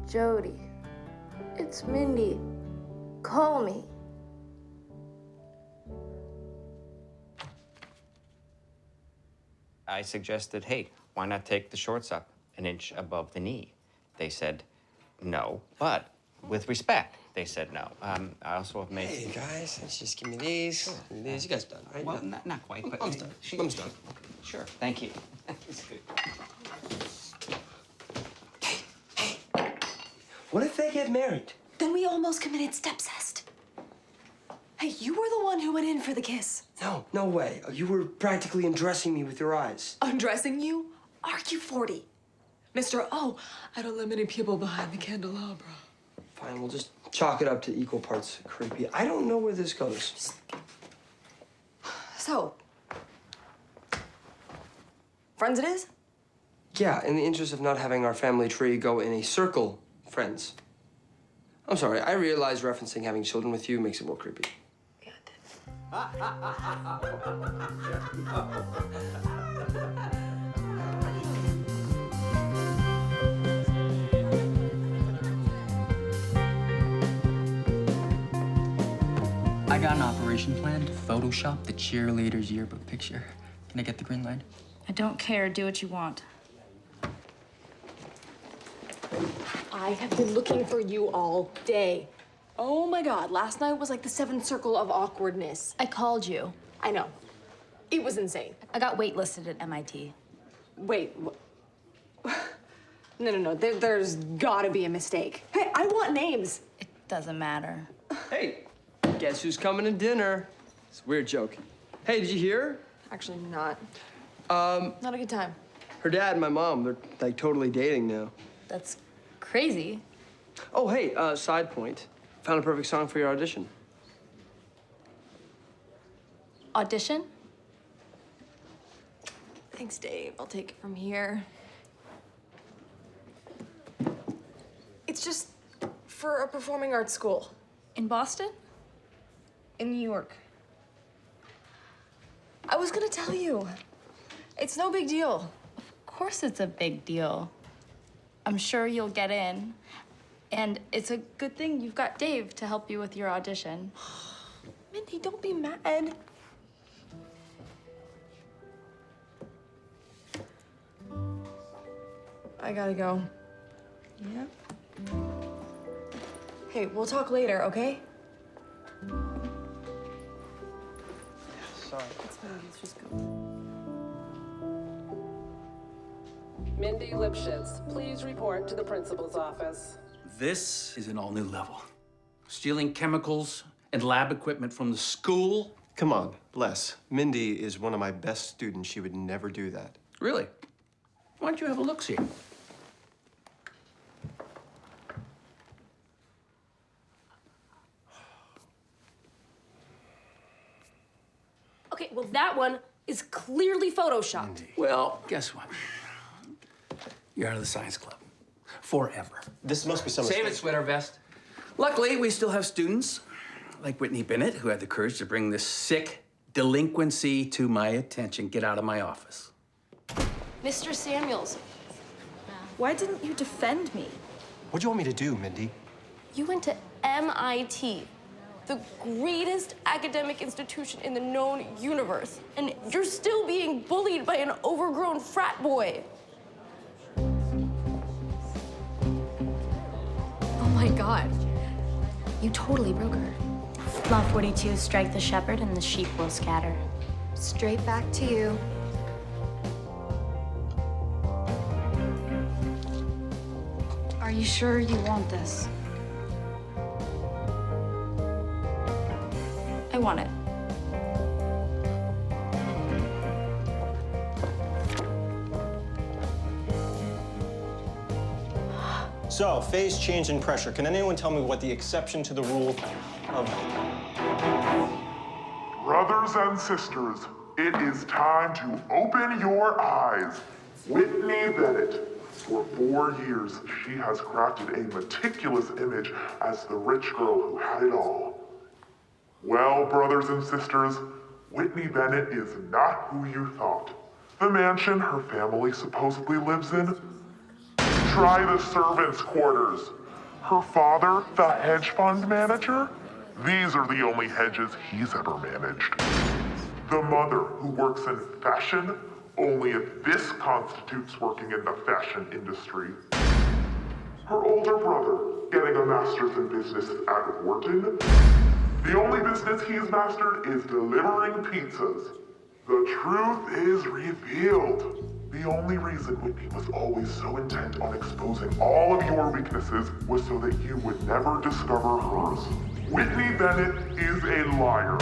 Jody, it's Mindy. Call me. I suggested, hey, why not take the shorts up an inch above the knee? They said no, but with respect, they said no. I also have made. Hey, guys, let's just give me these. Give me these. You guys done, right? Well, not quite, but Mom's done. Mom's done. Sure. Thank you. It's good. What if they get married? Then we almost committed stepcest. Hey, you were the one who went in for the kiss. No, no way. You were practically undressing me with your eyes. Undressing you? Are you 40? Mr. Oh, I don't let many people behind the candelabra. Fine, we'll just chalk it up to equal parts creepy. I don't know where this goes. So, friends it is? Yeah, in the interest of not having our family tree go in a circle, friends. I'm sorry, I realize referencing having children with you makes it more creepy. I got an operation plan to Photoshop the cheerleader's yearbook picture. Can I get the green light? I don't care. Do what you want. I have been looking for you all day. Oh my God, last night was like the seventh circle of awkwardness. I called you. I know. It was insane. I got waitlisted at MIT. Wait, no. There's gotta be a mistake. Hey, I want names. It doesn't matter. Hey, guess who's coming to dinner? It's a weird joke. Hey, did you hear? Actually, not. Not a good time. Her dad and my mom, they're like totally dating now. That's crazy. Oh, hey, side point. Found a perfect song for your audition. Audition? Thanks, Dave. I'll take it from here. It's just for a performing arts school. In Boston? In New York. I was gonna tell you. It's no big deal. Of course it's a big deal. I'm sure you'll get in. And it's a good thing you've got Dave to help you with your audition. Mindy, don't be mad. I gotta go. Yeah? Hey, we'll talk later, okay? Sorry. It's fine, let's just go. Mindy Lipschitz, please report to the principal's office. This is an all-new level. Stealing chemicals and lab equipment from the school? Come on, Les. Mindy is one of my best students. She would never do that. Really? Why don't you have a look-see? Okay, well, that one is clearly photoshopped. Well, guess what? You're out of the science club. Forever. This must be some Save it, mistake. sweater vest. Luckily, we still have students like Whitney Bennett who had the courage to bring this sick delinquency to my attention. Get out of my office. Mr. Samuels, Why didn't you defend me? What do you want me to do, Mindy? you went to MIT, the greatest academic institution in the known universe, and you're still being bullied by an overgrown frat boy. Oh my God. You totally broke her. Law 42, strike the shepherd and the sheep will scatter. Straight back to you. Are you sure you want this? I want it. So, phase change in pressure. Can anyone tell me what the exception to the rule of... Brothers and sisters, it is time to open your eyes. Whitney Bennett. For 4 years, she has crafted a meticulous image as the rich girl who had it all. Well, brothers and sisters, Whitney Bennett is not who you thought. The mansion her family supposedly lives in? Try the servants' quarters. Her father, the hedge fund manager? These are the only hedges he's ever managed. The mother, who works in fashion, only if this constitutes working in the fashion industry. Her older brother, getting a master's in business at Wharton. The only business he's mastered is delivering pizzas. The truth is revealed. The only reason Whitney was always so intent on exposing all of your weaknesses was so that you would never discover hers. Whitney Bennett is a liar.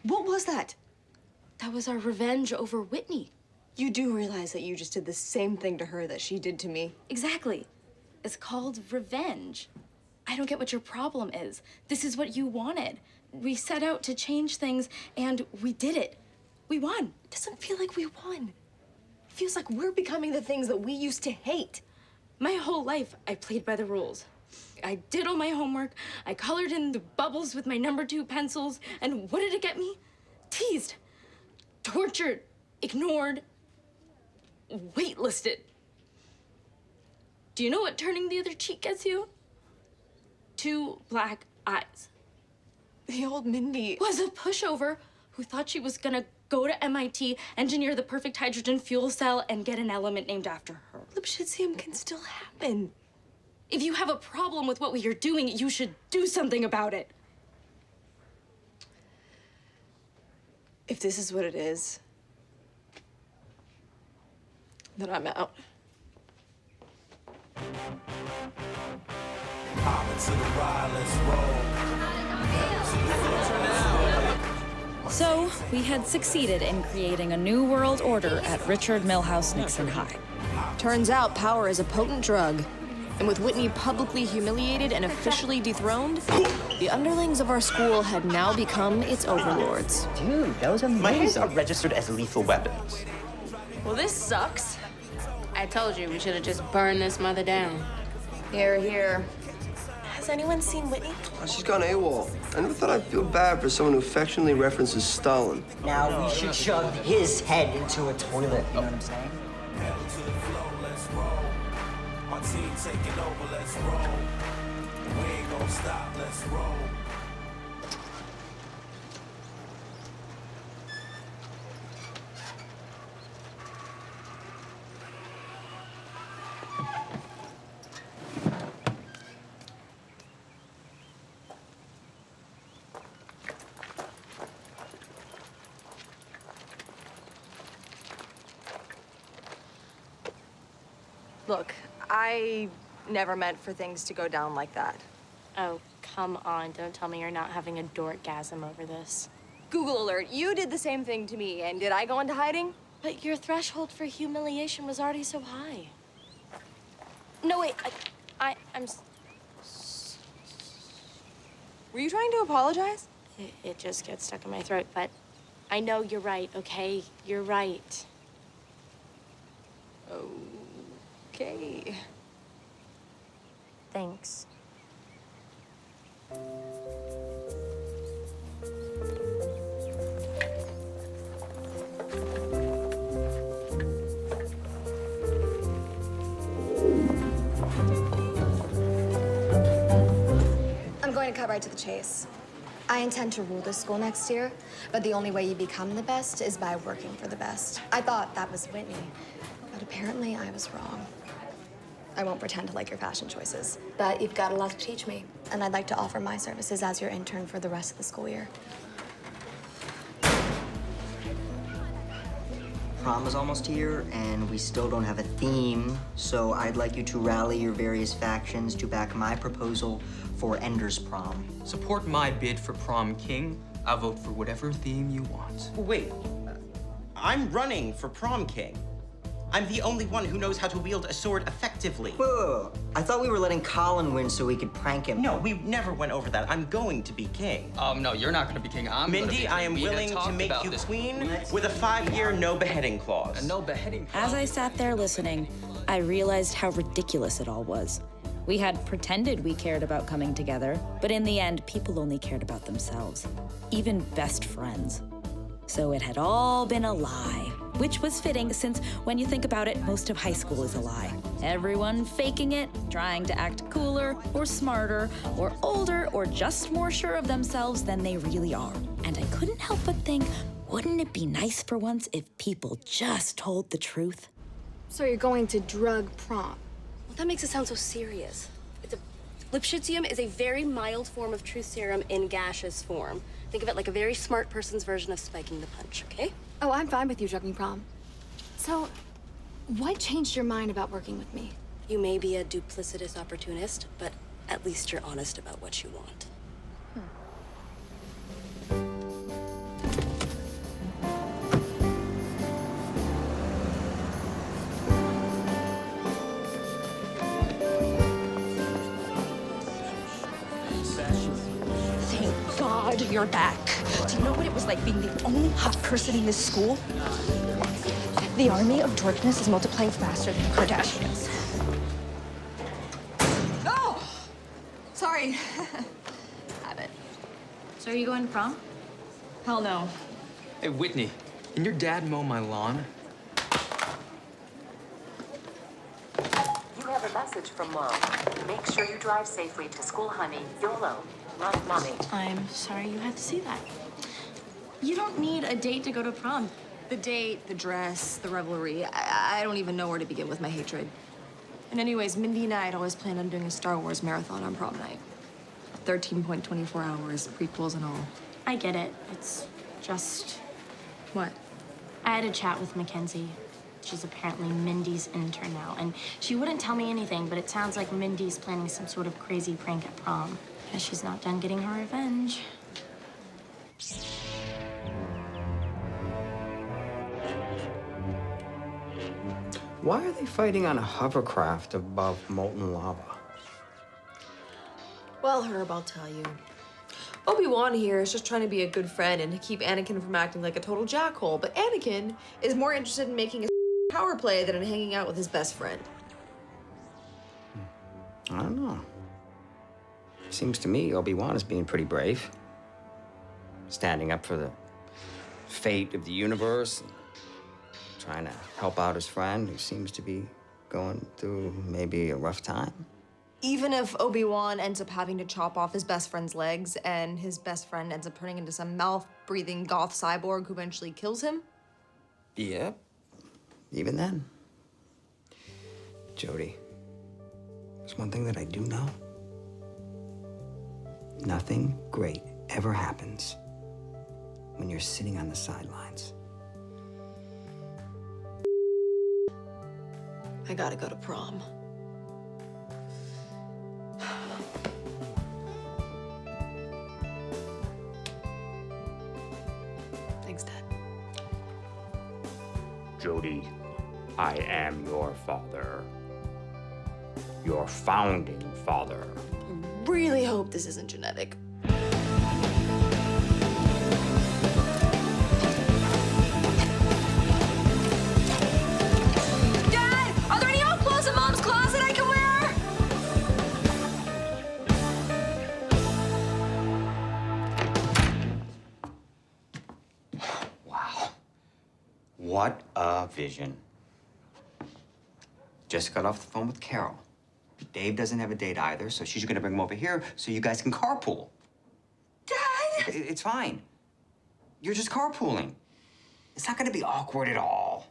What was that? That was our revenge over Whitney. You do realize that you just did the same thing to her that she did to me. Exactly. It's called revenge. I don't get what your problem is. This is what you wanted. We set out to change things, and we did it. We won. It doesn't feel like we won. It feels like we're becoming the things that we used to hate. My whole life, I played by the rules. I did all my homework. I colored in the bubbles with my number 2 pencils. And what did it get me? Teased, tortured, ignored, waitlisted. Do you know what turning the other cheek gets you? 2 black eyes. The old Mindy was a pushover who thought she was gonna go to MIT, engineer the perfect hydrogen fuel cell, and get an element named after her. Lipschitzium can still happen. If you have a problem with what we are doing, you should do something about it. If this is what it is, then I'm out. So, we had succeeded in creating a new world order at Richard Milhouse Nixon High. Turns out power is a potent drug. And with Whitney publicly humiliated and officially dethroned, the underlings of our school had now become its overlords. Dude, that was amazing. My hands are registered as lethal weapons. Well, this sucks. I told you we should have just burned this mother down. Here, here. Has anyone seen Whitney? Oh, she's gone AWOL. I never thought I'd feel bad for someone who affectionately references Stalin. Now we should shove his head into a toilet. You know what I'm saying? Team taking over, let's roll. We ain't gonna stop, let's roll. Look, I never meant for things to go down like that. Oh, come on. Don't tell me you're not having a dorkgasm over this. Google alert, you did the same thing to me, and did I go into hiding? But your threshold for humiliation was already so high. No, wait, I'm... Were you trying to apologize? It just gets stuck in my throat, but I know you're right, okay? You're right. Okay. Thanks. I'm going to cut right to the chase. I intend to rule this school next year, but the only way you become the best is by working for the best. I thought that was Whitney, but apparently I was wrong. I won't pretend to like your fashion choices, but you've got a lot to teach me, and I'd like to offer my services as your intern for the rest of the school year. Prom is almost here, and we still don't have a theme, so I'd like you to rally your various factions to back my proposal for Ender's Prom. Support my bid for prom king. I'll vote for whatever theme you want. Wait, I'm running for prom king. I'm the only one who knows how to wield a sword effectively. Whoa. I thought we were letting Colin win so we could prank him. No, we never went over that. I'm going to be king. No, you're not gonna be king. I'm gonna be Mindy, king. I am We had willing to talked make about you this. queen with a 5-year no beheading clause. A no beheading clause? As I sat there listening, I realized how ridiculous it all was. We had pretended we cared about coming together, but in the end, people only cared about themselves, even best friends. So it had all been a lie, which was fitting since when you think about it, most of high school is a lie. Everyone faking it, trying to act cooler or smarter or older or just more sure of themselves than they really are. And I couldn't help but think, wouldn't it be nice for once if people just told the truth? So you're going to drug prom? Well, that makes it sound so serious. Lipschitzium is a very mild form of truth serum in gaseous form. Think of it like a very smart person's version of spiking the punch, okay? Oh, I'm fine with you drugging prom. So, what changed your mind about working with me? You may be a duplicitous opportunist, but at least you're honest about what you want. Thank God you're back. Do you know what it was like being the only hot person in this school? The army of dorkness is multiplying faster than the Kardashians. Oh! Sorry. Habit. So are you going to prom? Hell no. Hey, Whitney, can your dad mow my lawn? You have a message from Mom. Make sure you drive safely to school, honey. YOLO. Love, Mommy. I'm sorry you had to see that. You don't need a date to go to prom. The date, the dress, the revelry. I don't even know where to begin with my hatred. And anyways, Mindy and I had always planned on doing a Star Wars marathon on prom night. 13.24 hours, prequels and all. I get it. It's just... What? I had a chat with Mackenzie. She's apparently Mindy's intern now, and she wouldn't tell me anything, but it sounds like Mindy's planning some sort of crazy prank at prom. Guess she's not done getting her revenge. Why are they fighting on a hovercraft above molten lava? Well, Herb, I'll tell you. Obi-Wan here is just trying to be a good friend and to keep Anakin from acting like a total jackhole, but Anakin is more interested in making a power play than in hanging out with his best friend. I don't know. Seems to me Obi-Wan is being pretty brave. Standing up for the fate of the universe, and trying to help out his friend who seems to be going through maybe a rough time. Even if Obi-Wan ends up having to chop off his best friend's legs and his best friend ends up turning into some mouth-breathing goth cyborg who eventually kills him? Yep. Even then. Jody, there's one thing that I do know. Nothing great ever happens when you're sitting on the sidelines. I I gotta go to prom. Thanks, Dad. Jody, I am your father. Your founding father. Really hope this isn't genetic. Dad, are there any old clothes in Mom's closet I can wear? Wow. What a vision. Just got off the phone with Carol. Dave doesn't have a date either, so she's gonna bring him over here so you guys can carpool. Dad! It's fine. You're just carpooling. It's not gonna be awkward at all.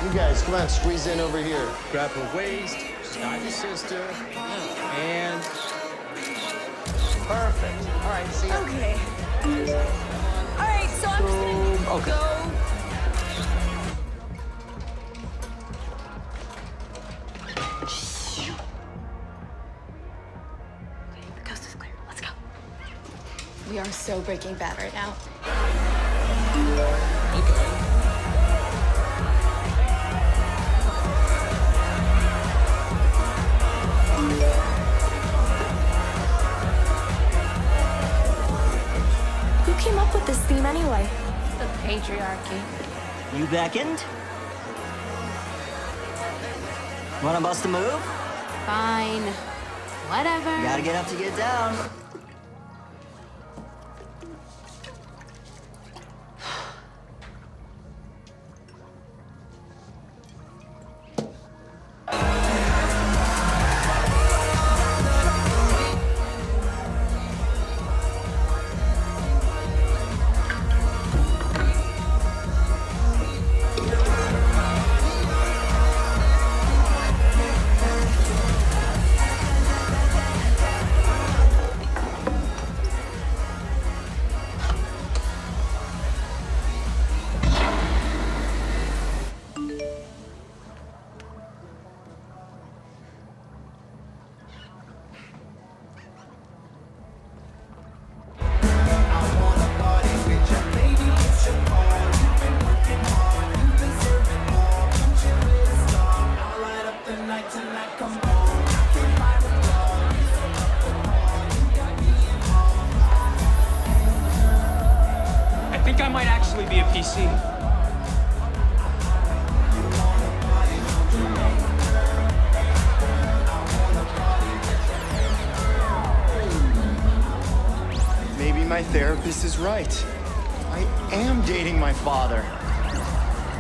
You guys, come on, squeeze in over here. Grab her waist, start your sister, and... Perfect. All right, see ya. Okay. All right, so I'm just gonna Okay. go. Coast is clear. Let's go. We are so Breaking Bad right now. Who came up with this theme anyway? The patriarchy. You beckoned? Wanna bust a move? Fine. Whatever. You gotta get up to get down. I think I might actually be a PC. Maybe my therapist is right. I am dating my father.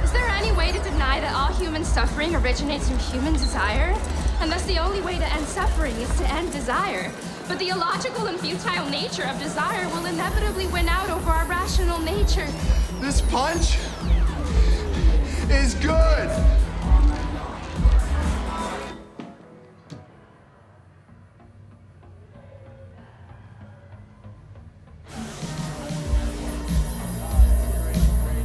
Is there any way to deny that all human suffering originates from human desire? And thus the only way to end suffering is to end desire. But the illogical and futile nature of desire will inevitably win out over our rational nature. This punch is good.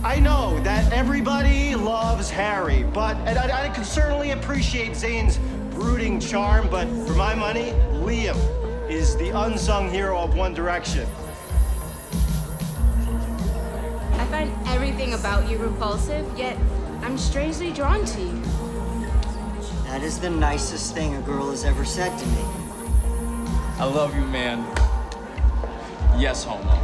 I know that everybody loves Harry, and I can certainly appreciate Zane's brooding charm, but for my money, Liam is the unsung hero of One Direction. I find everything about you repulsive, yet I'm strangely drawn to you. That is the nicest thing a girl has ever said to me. I love you, man. Yes, homo.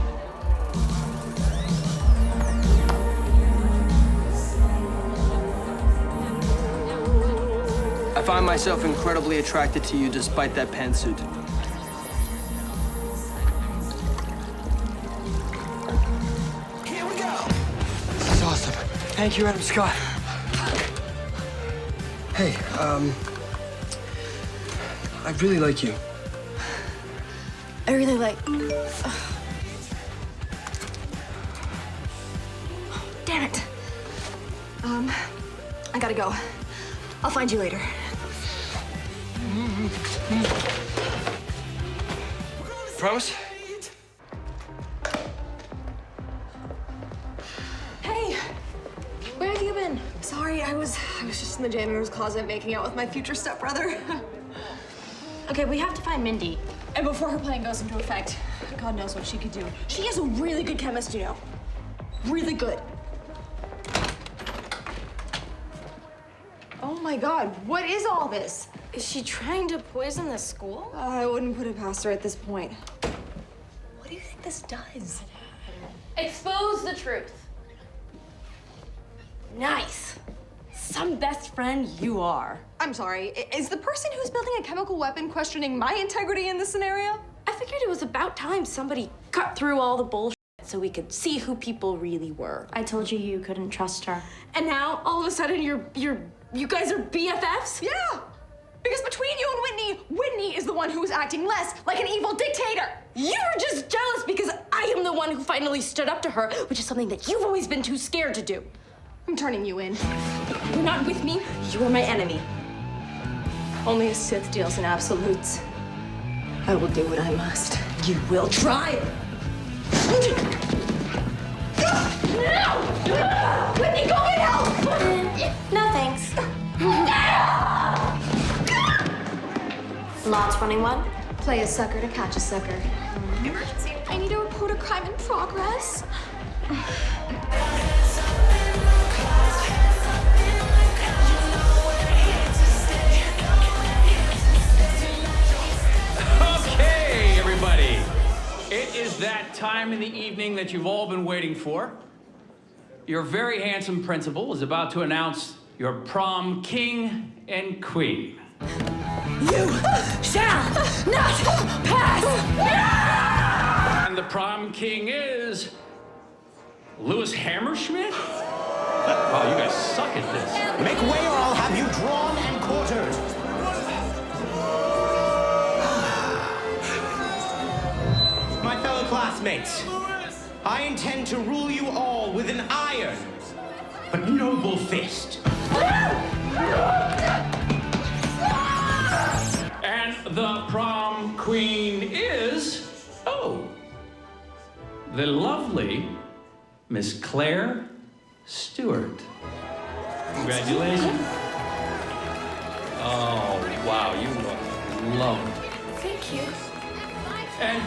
I find myself incredibly attracted to you despite that pantsuit. Here we go. This is awesome. Thank you, Adam Scott. Hey, I really like you. I really like. Damn it. I gotta go. I'll find you later. promise? Hey, Where have you been? sorry, I was just in the janitor's closet making out with my future stepbrother. Okay, we have to find Mindy. And before her plan goes into effect, God knows what she could do. She is a really good chemist, you know. Really good. Oh my God, what is all this? Is she trying to poison the school? I wouldn't put it past her at this point. What do you think this does? Expose the truth. Nice. Some best friend you are. I'm sorry, is the person who's building a chemical weapon questioning my integrity in this scenario? I figured it was about time somebody cut through all the bullshit so we could see who people really were. I told you you couldn't trust her. And now, all of a sudden, you guys are BFFs? Yeah! Because between you and Whitney is the one who is acting less like an evil dictator. You're just jealous because I am the one who finally stood up to her, which is something that you've always been too scared to do. I'm turning you in. You're not with me, you are my enemy. Only a Sith deals in absolutes. I will do what I must. You will try. No! Whitney, go get help! No thanks. Lots running one. Play a sucker to catch a sucker. Emergency. I need to report a crime in progress. Okay, everybody. It is that time in the evening that you've all been waiting for. Your very handsome principal is about to announce your prom king and queen. You shall not pass! And the prom king is Lewis Hammerschmidt? Wow, you guys suck at this. Make way or I'll have you drawn and quartered. My fellow classmates, I intend to rule you all with an iron but noble fist. And the prom queen is, the lovely Miss Claire Stewart. Congratulations. Oh, wow, you look lovely. Thank you. And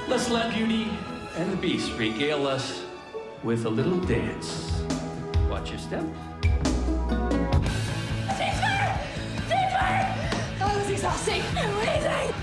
let's let Beauty and the Beast regale us with a little dance. Watch your step. That was exhausting. Amazing.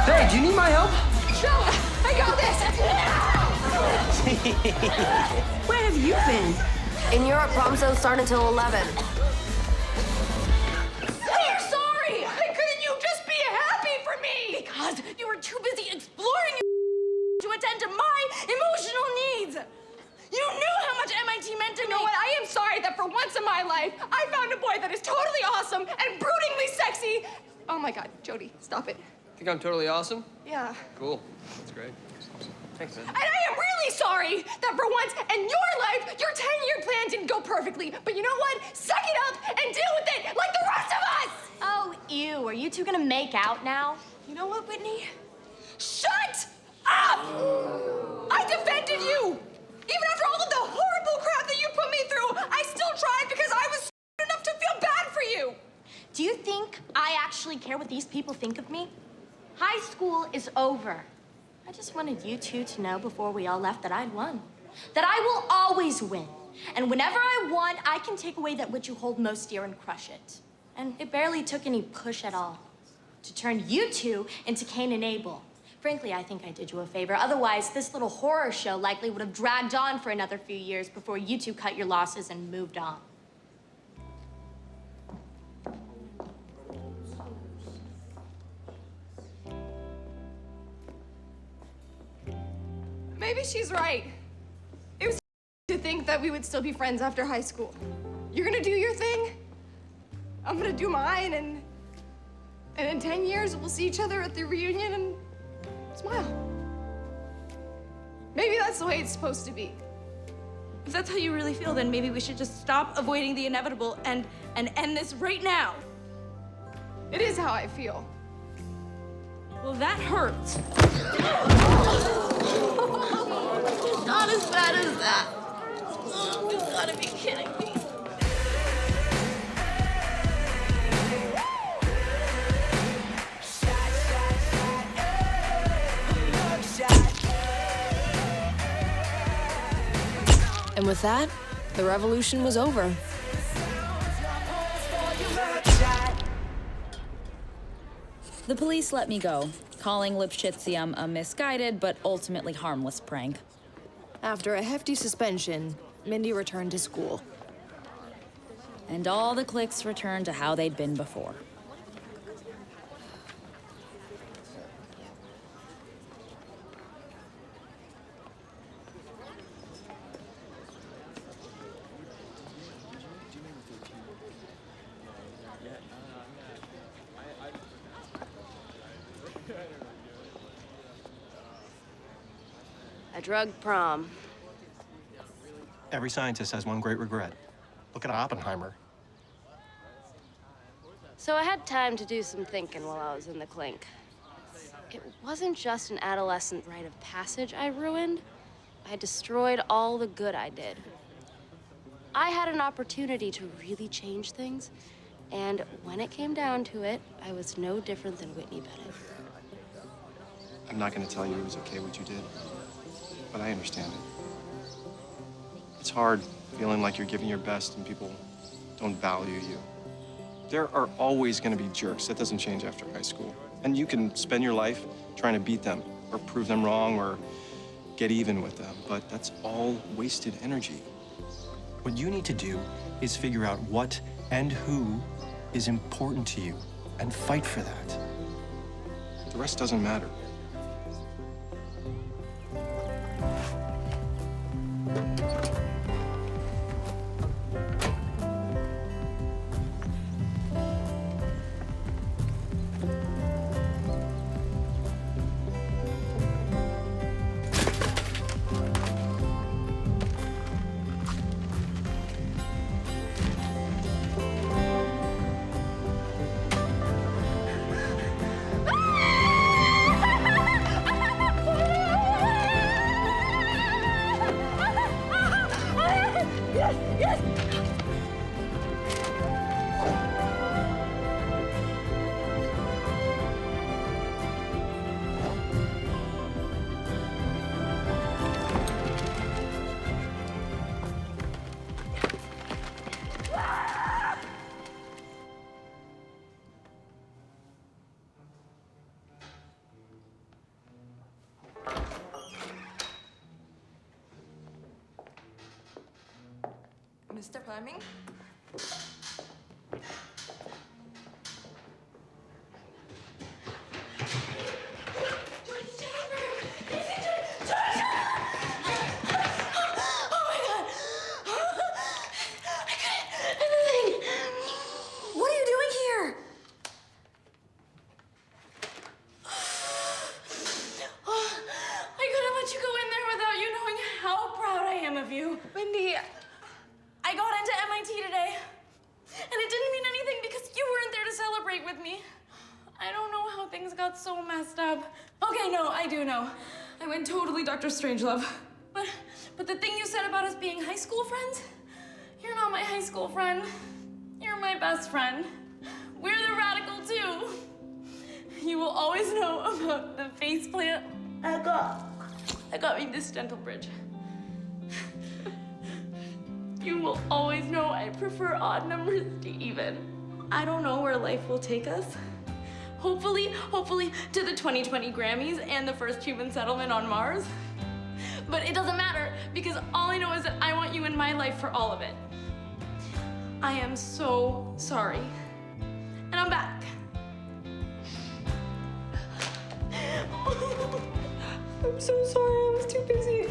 Hey, do you need my help? No, I got this. Where have you been? In Europe, proms don't start until 11. I'm sorry. Couldn't you just be happy for me? Because you were too busy exploring to attend to my emotional needs. You knew how much MIT meant to me. You know what? I am sorry that for once in my life, I found a boy that is totally awesome and broodingly sexy. Oh my God, Jody, stop it. Think I'm totally awesome? Yeah. Cool. That's great. Thanks, man. And I am really sorry that for once in your life, your 10-year plan didn't go perfectly. But you know what? Suck it up and deal with it like the rest of us! Oh, ew. Are you two gonna make out now? You know what, Whitney? Shut up! I defended you! Even after all of the horrible crap that you put me through, I still tried because I was enough to feel bad for you! Do you think I actually care what these people think of me? High school is over. I just wanted you two to know before we all left that I'd won. That I will always win. And whenever I won, I can take away that which you hold most dear and crush it. And it barely took any push at all to turn you two into Cain and Abel. Frankly, I think I did you a favor. Otherwise, this little horror show likely would have dragged on for another few years before you two cut your losses and moved on. maybe she's right. It was to think that we would still be friends after high school. You're gonna do your thing, I'm gonna do mine, and in 10 years, we'll see each other at the reunion and smile. Maybe that's the way it's supposed to be. If that's how you really feel, then maybe we should just stop avoiding the inevitable and end this right now. It is how I feel. Well, that hurts. It's not as bad as that. Oh, you gotta be kidding me. And with that, the revolution was over. The police let me go, calling Lipschitzium a misguided but ultimately harmless prank. After a hefty suspension, Mindy returned to school. And all the cliques returned to how they'd been before. A drug prom. Every scientist has one great regret. Look at Oppenheimer. So I had time to do some thinking while I was in the clink. It wasn't just an adolescent rite of passage I ruined. I destroyed all the good I did. I had an opportunity to really change things, and when it came down to it, I was no different than Whitney Bennett. I'm not going to tell you it was okay what you did, but I understand it. It's hard feeling like you're giving your best and people don't value you. There are always going to be jerks. That doesn't change after high school. And you can spend your life trying to beat them or prove them wrong or get even with them, but that's all wasted energy. What you need to do is figure out what and who is important to you and fight for that. The rest doesn't matter. Mr. Fleming? What are you doing here? I couldn't let you go in there without you knowing how proud I am of you. Wendy, I got into MIT today, and it didn't mean anything because you weren't there to celebrate with me. I don't know how things got so messed up. Okay, no, I do know. I went totally Dr. Strangelove. But the thing you said about us being high school friends, you're not my high school friend. You're my best friend. We're the radical too. You will always know about the faceplant I got me this dental bridge. You will always know I prefer odd numbers to even. I don't know where life will take us. Hopefully to the 2020 Grammys and the first human settlement on Mars. But it doesn't matter because all I know is that I want you in my life for all of it. I am so sorry. And I'm back. I'm so sorry, I was too busy.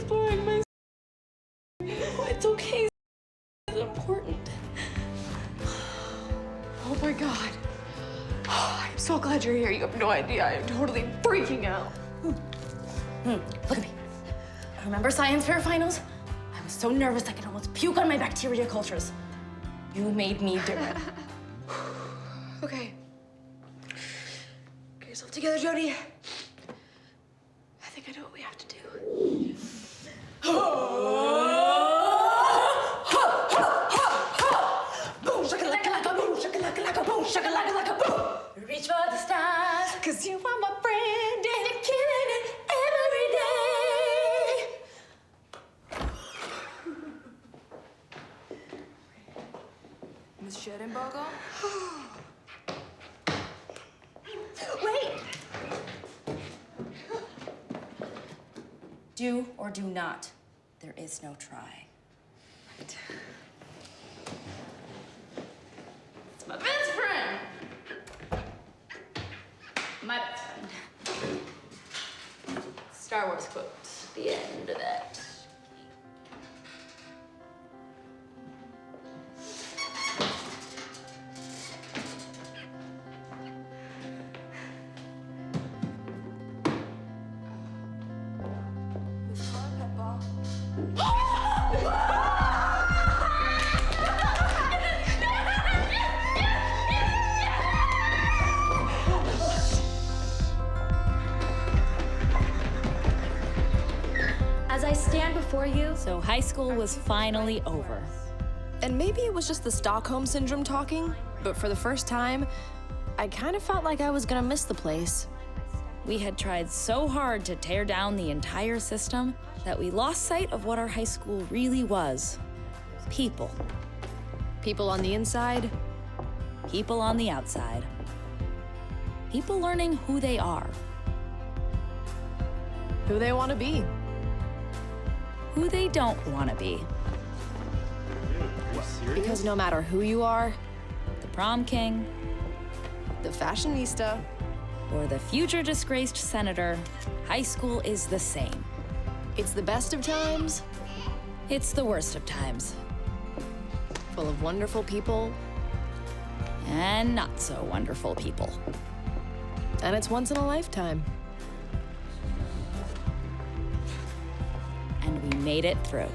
Oh my God. I'm so glad you're here. You have no idea. I am totally freaking out. Look at me. Remember science fair finals? I was so nervous I could almost puke on my bacteria cultures. You made me do it. Okay. Get yourself together, Jody. I think I know what we have to do. Boom, shakalaka, boom, shakalaka, boom, shakalaka, boom. Reach for the stars, 'cause you are my friend and you're killing it every day. Miss Scherdenberger? Wait! Do or do not. There is no try. Right. It's my best friend. My best friend. Star Wars quote. The end of that. As I stand before you, so high school was finally over. And maybe it was just the Stockholm Syndrome talking, but for the first time, I kind of felt like I was gonna miss the place. We had tried so hard to tear down the entire system that we lost sight of what our high school really was. People. People on the inside. People on the outside. People learning who they are. Who they want to be. Who they don't want to be. Because no matter who you are, the prom king, the fashionista, or the future disgraced senator, high school is the same. It's the best of times. It's the worst of times. Full of wonderful people. And not so wonderful people. And it's once in a lifetime. And we made it through.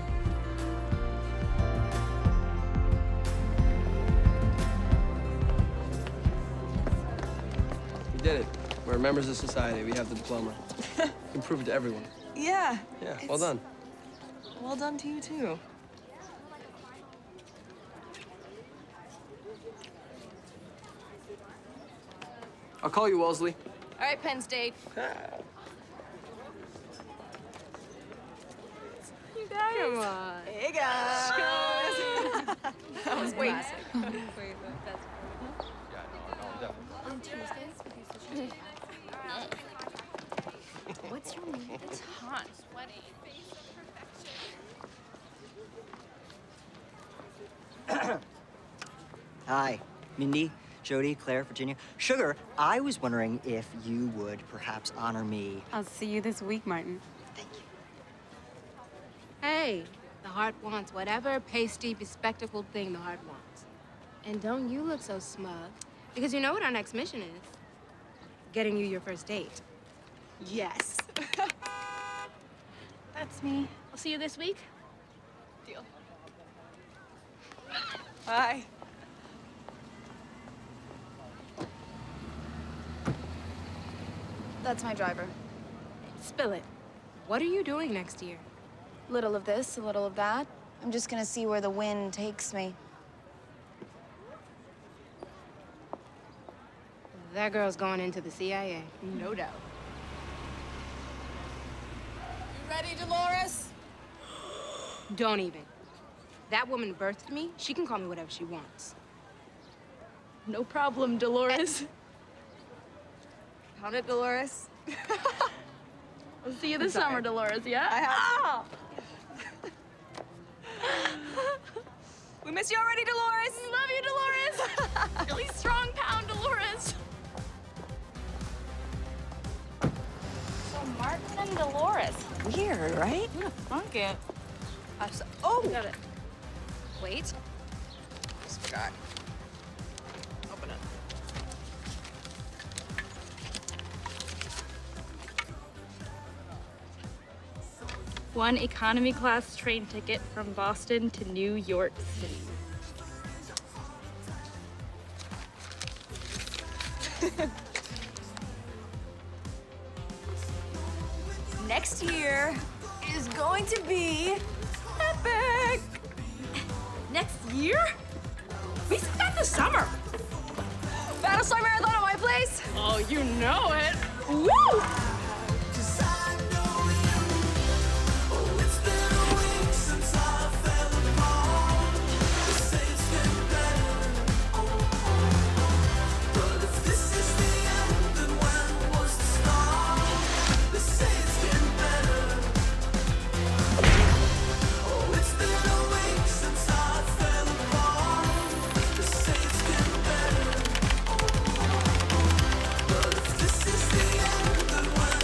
We did it. We're members of society. We have the diploma. You can prove it to everyone. Yeah. Yeah, well done. Well done to you, too. I'll call you, Wellesley. All right, Penn State. You guys. Come on. Hey, guys. That was wait. On Tuesdays, what's your name? It's hot, sweaty. Hi, Mindy, Jody, Claire, Virginia. Sugar, I was wondering if you would perhaps honor me. I'll see you this week, Martin. Thank you. Hey, the heart wants whatever pasty, bespectacled thing the heart wants. And don't you look so smug, because you know what our next mission is. Getting you your first date. Yes. That's me. I'll see you this week. Deal. Bye. That's my driver. Spill it. What are you doing next year? Little of this, a little of that. I'm just gonna see where the wind takes me. That girl's going into the CIA. No doubt. You ready, Dolores? Don't even. That woman birthed me. She can call me whatever she wants. No problem, Dolores. Count it, Dolores. I'll see you this summer, Dolores, yeah? I have We miss you already, Dolores. Love you, Dolores. Really strong pound, Dolores. So Martin and Dolores. Weird, right? I'm gonna funk it. Oh! Got it. Wait. Just forgot. Open 1 economy class train ticket from Boston to New York City. Next year is going to be epic. Next year? We said that this summer. Battlestar Marathon at my place? Oh, you know it. Woo! This is the end, then when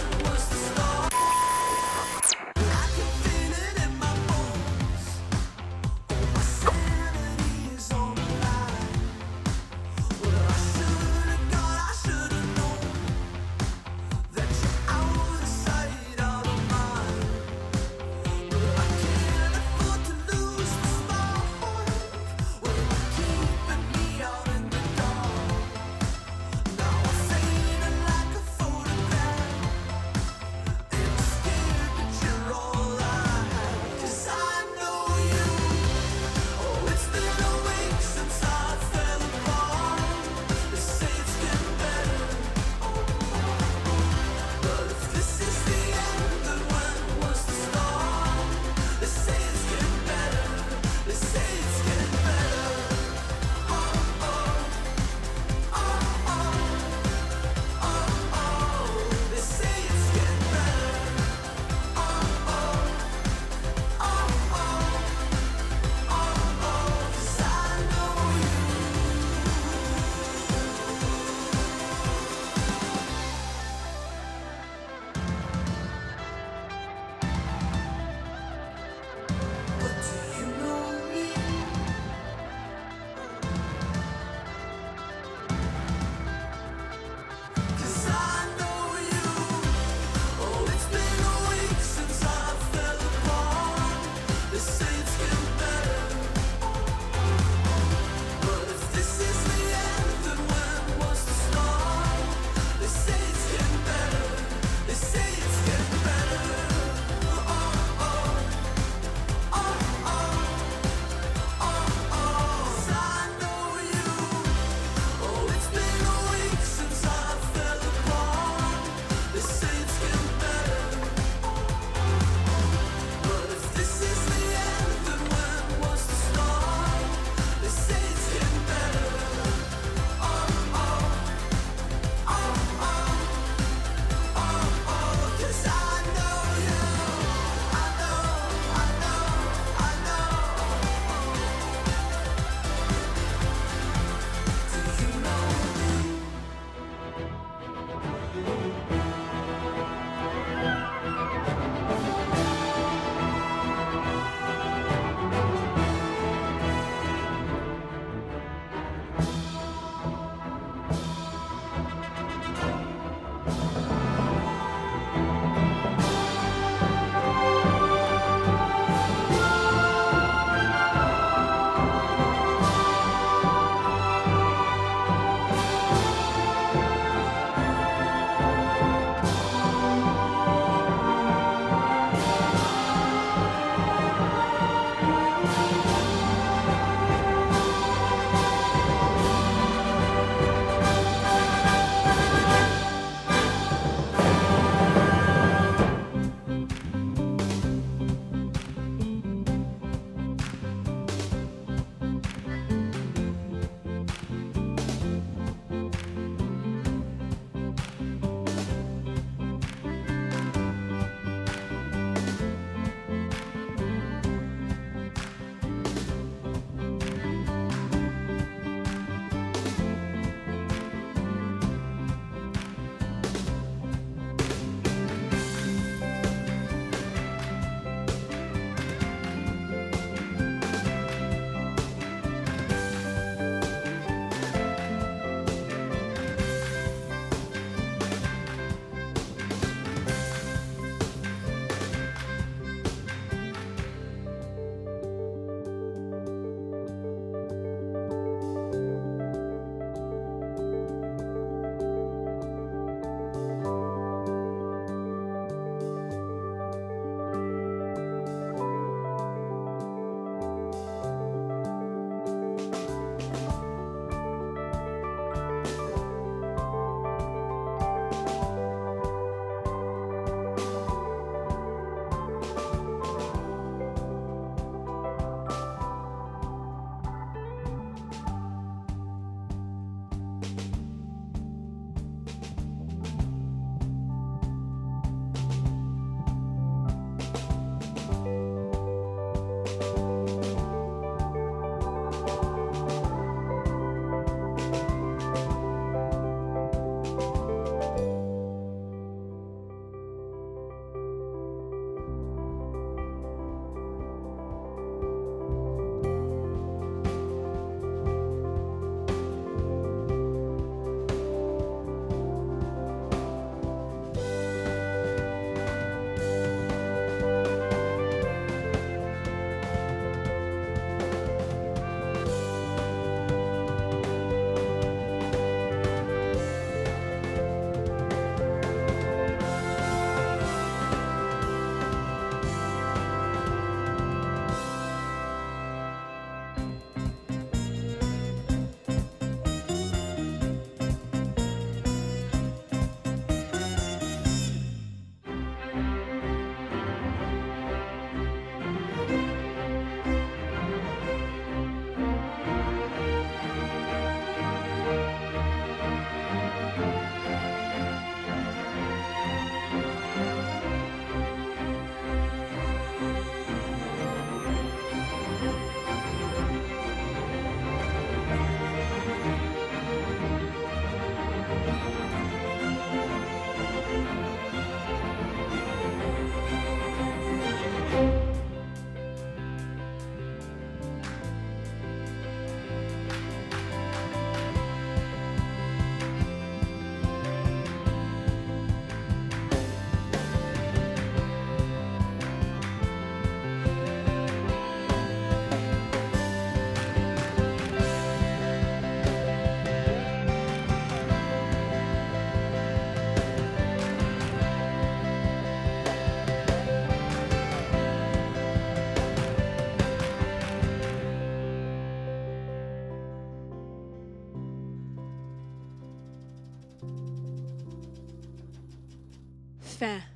Fin.